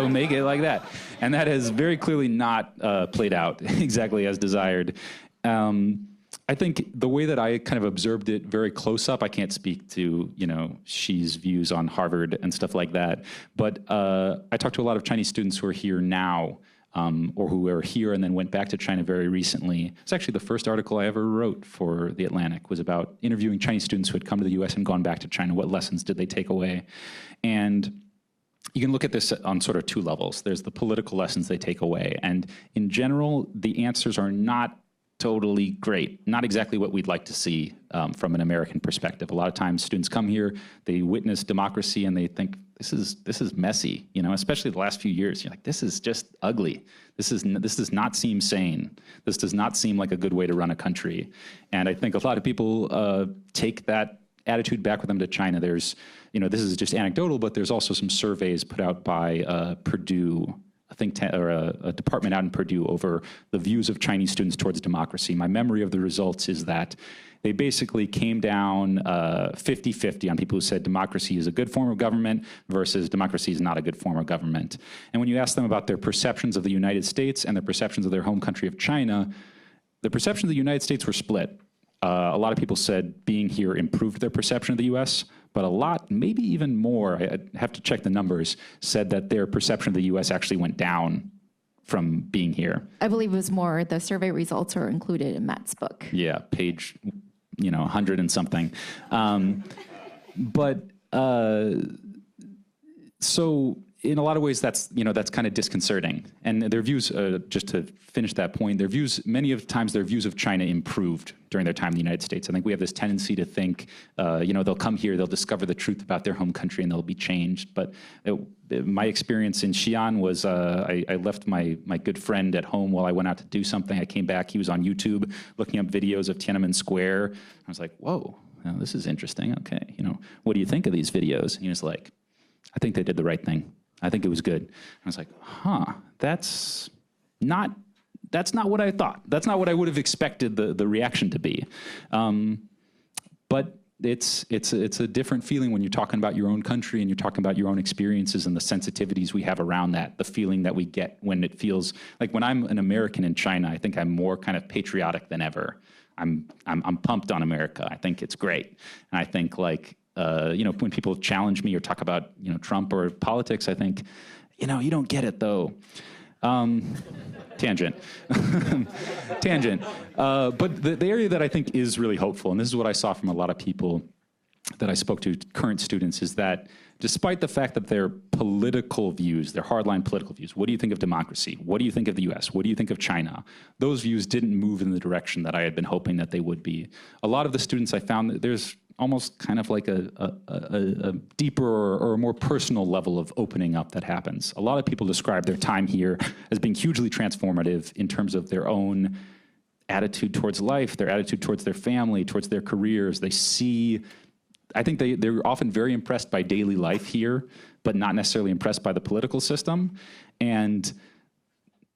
[SPEAKER 1] make it like that. And that has very clearly not played out exactly as desired. I think the way that I kind of observed it very close up, I can't speak to, Xi's views on Harvard and stuff like that, but I talked to a lot of Chinese students who are here now, or who were here and then went back to China very recently. It's actually the first article I ever wrote for The Atlantic, was about interviewing Chinese students who had come to the US and gone back to China. What lessons did they take away? And you can look at this on sort of two levels. There's the political lessons they take away. And in general, the answers are not totally great. Not exactly what we'd like to see from an American perspective. A lot of times students come here, they witness democracy, and they think, this is messy, especially the last few years. You're like, this is just ugly. This does not seem sane. This does not seem like a good way to run a country. And I think a lot of people take that attitude back with them to China. There's, this is just anecdotal, but there's also some surveys put out by Purdue, a think tank, or a department out in Purdue, over the views of Chinese students towards democracy. My memory of the results is that they basically came down 50-50 on people who said democracy is a good form of government versus democracy is not a good form of government. And when you ask them about their perceptions of the United States and their perceptions of their home country of China, the perceptions of the United States were split. A lot of people said being here improved their perception of the U.S., but a lot, maybe even more, I have to check the numbers, said that their perception of the U.S. actually went down from being here.
[SPEAKER 3] I believe it was more, the survey results are included in Matt's book.
[SPEAKER 1] Yeah, page, 100 and something. So in a lot of ways, that's kind of disconcerting. And their views, just to finish that point, many of times their views of China improved during their time in the United States. I think we have this tendency to think, they'll come here, they'll discover the truth about their home country, and they'll be changed. But my experience in Xi'an was I left my good friend at home while I went out to do something. I came back, he was on YouTube looking up videos of Tiananmen Square. I was like, whoa, this is interesting. Okay, what do you think of these videos? And he was like, I think they did the right thing. I think it was good. I was like, that's not what I thought. That's not what I would have expected the reaction to be. But it's a different feeling when you're talking about your own country and you're talking about your own experiences and the sensitivities we have around that, the feeling that we get when it feels like when I'm an American in China, I think I'm more kind of patriotic than ever. I'm pumped on America. I think it's great. And I think when people challenge me or talk about, Trump or politics, I think, you don't get it though. Tangent. Tangent. But the area that I think is really hopeful, and this is what I saw from a lot of people that I spoke to, current students, is that despite the fact that their political views, their hardline political views, what do you think of democracy? What do you think of the US? What do you think of China? Those views didn't move in the direction that I had been hoping that they would be. A lot of the students I found, that there's almost kind of like a deeper or a more personal level of opening up that happens. A lot of people describe their time here as being hugely transformative in terms of their own attitude towards life, their attitude towards their family, towards their careers. I think they're often very impressed by daily life here, but not necessarily impressed by the political system. And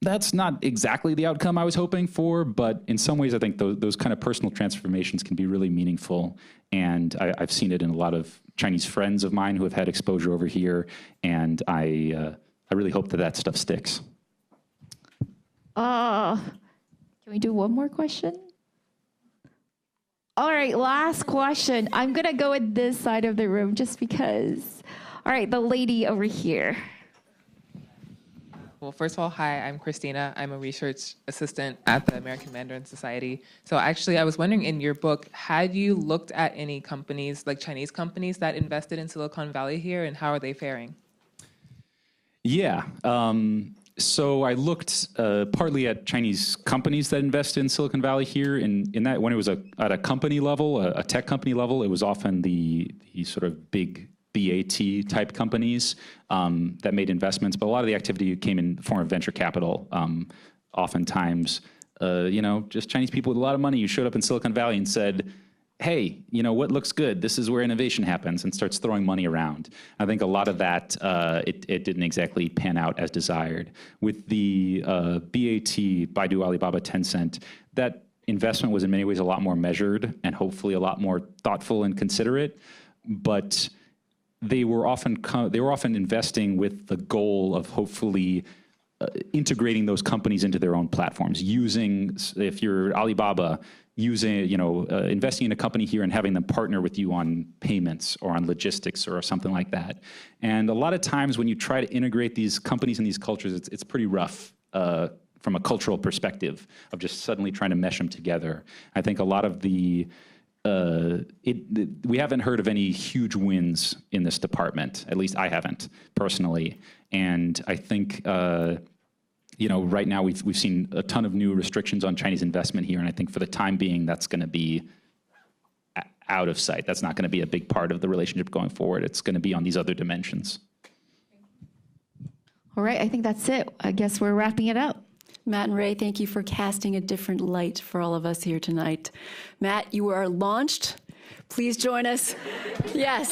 [SPEAKER 1] that's not exactly the outcome I was hoping for, but in some ways I think those kind of personal transformations can be really meaningful. And I've seen it in a lot of Chinese friends of mine who have had exposure over here, and I really hope that stuff sticks.
[SPEAKER 3] Can we do one more question? All right, last question. I'm going to go with this side of the room just because. All right, the lady over here.
[SPEAKER 11] Well, first of all, hi, I'm Christina. I'm a research assistant at the American Mandarin Society. So actually, I was wondering, in your book, had you looked at any companies, like Chinese companies, that invested in Silicon Valley here, and how are they faring?
[SPEAKER 1] Yeah. So I looked partly at Chinese companies that invest in Silicon Valley here. In that, when it was at a company level, a tech company level, it was often the sort of big BAT type companies that made investments, but a lot of the activity came in the form of venture capital. Oftentimes, just Chinese people with a lot of money who showed up in Silicon Valley and said, hey, what looks good? This is where innovation happens, and starts throwing money around. I think a lot of that, it didn't exactly pan out as desired. With the BAT, Baidu, Alibaba, Tencent, that investment was in many ways a lot more measured and hopefully a lot more thoughtful and considerate, but they were often investing with the goal of hopefully integrating those companies into their own platforms. If you're Alibaba, investing in a company here and having them partner with you on payments or on logistics or something like that. And a lot of times when you try to integrate these companies and these cultures, it's pretty rough from a cultural perspective of just suddenly trying to mesh them together. I think a lot of we haven't heard of any huge wins in this department. At least I haven't personally. And I think, right now we've seen a ton of new restrictions on Chinese investment here. And I think for the time being, that's going to be out of sight. That's not going to be a big part of the relationship going forward. It's going to be on these other dimensions.
[SPEAKER 3] All right, I think that's it. I guess we're wrapping it up.
[SPEAKER 2] Matt and Ray, thank you for casting a different light for all of us here tonight. Matt, you are launched Please join us. Yes.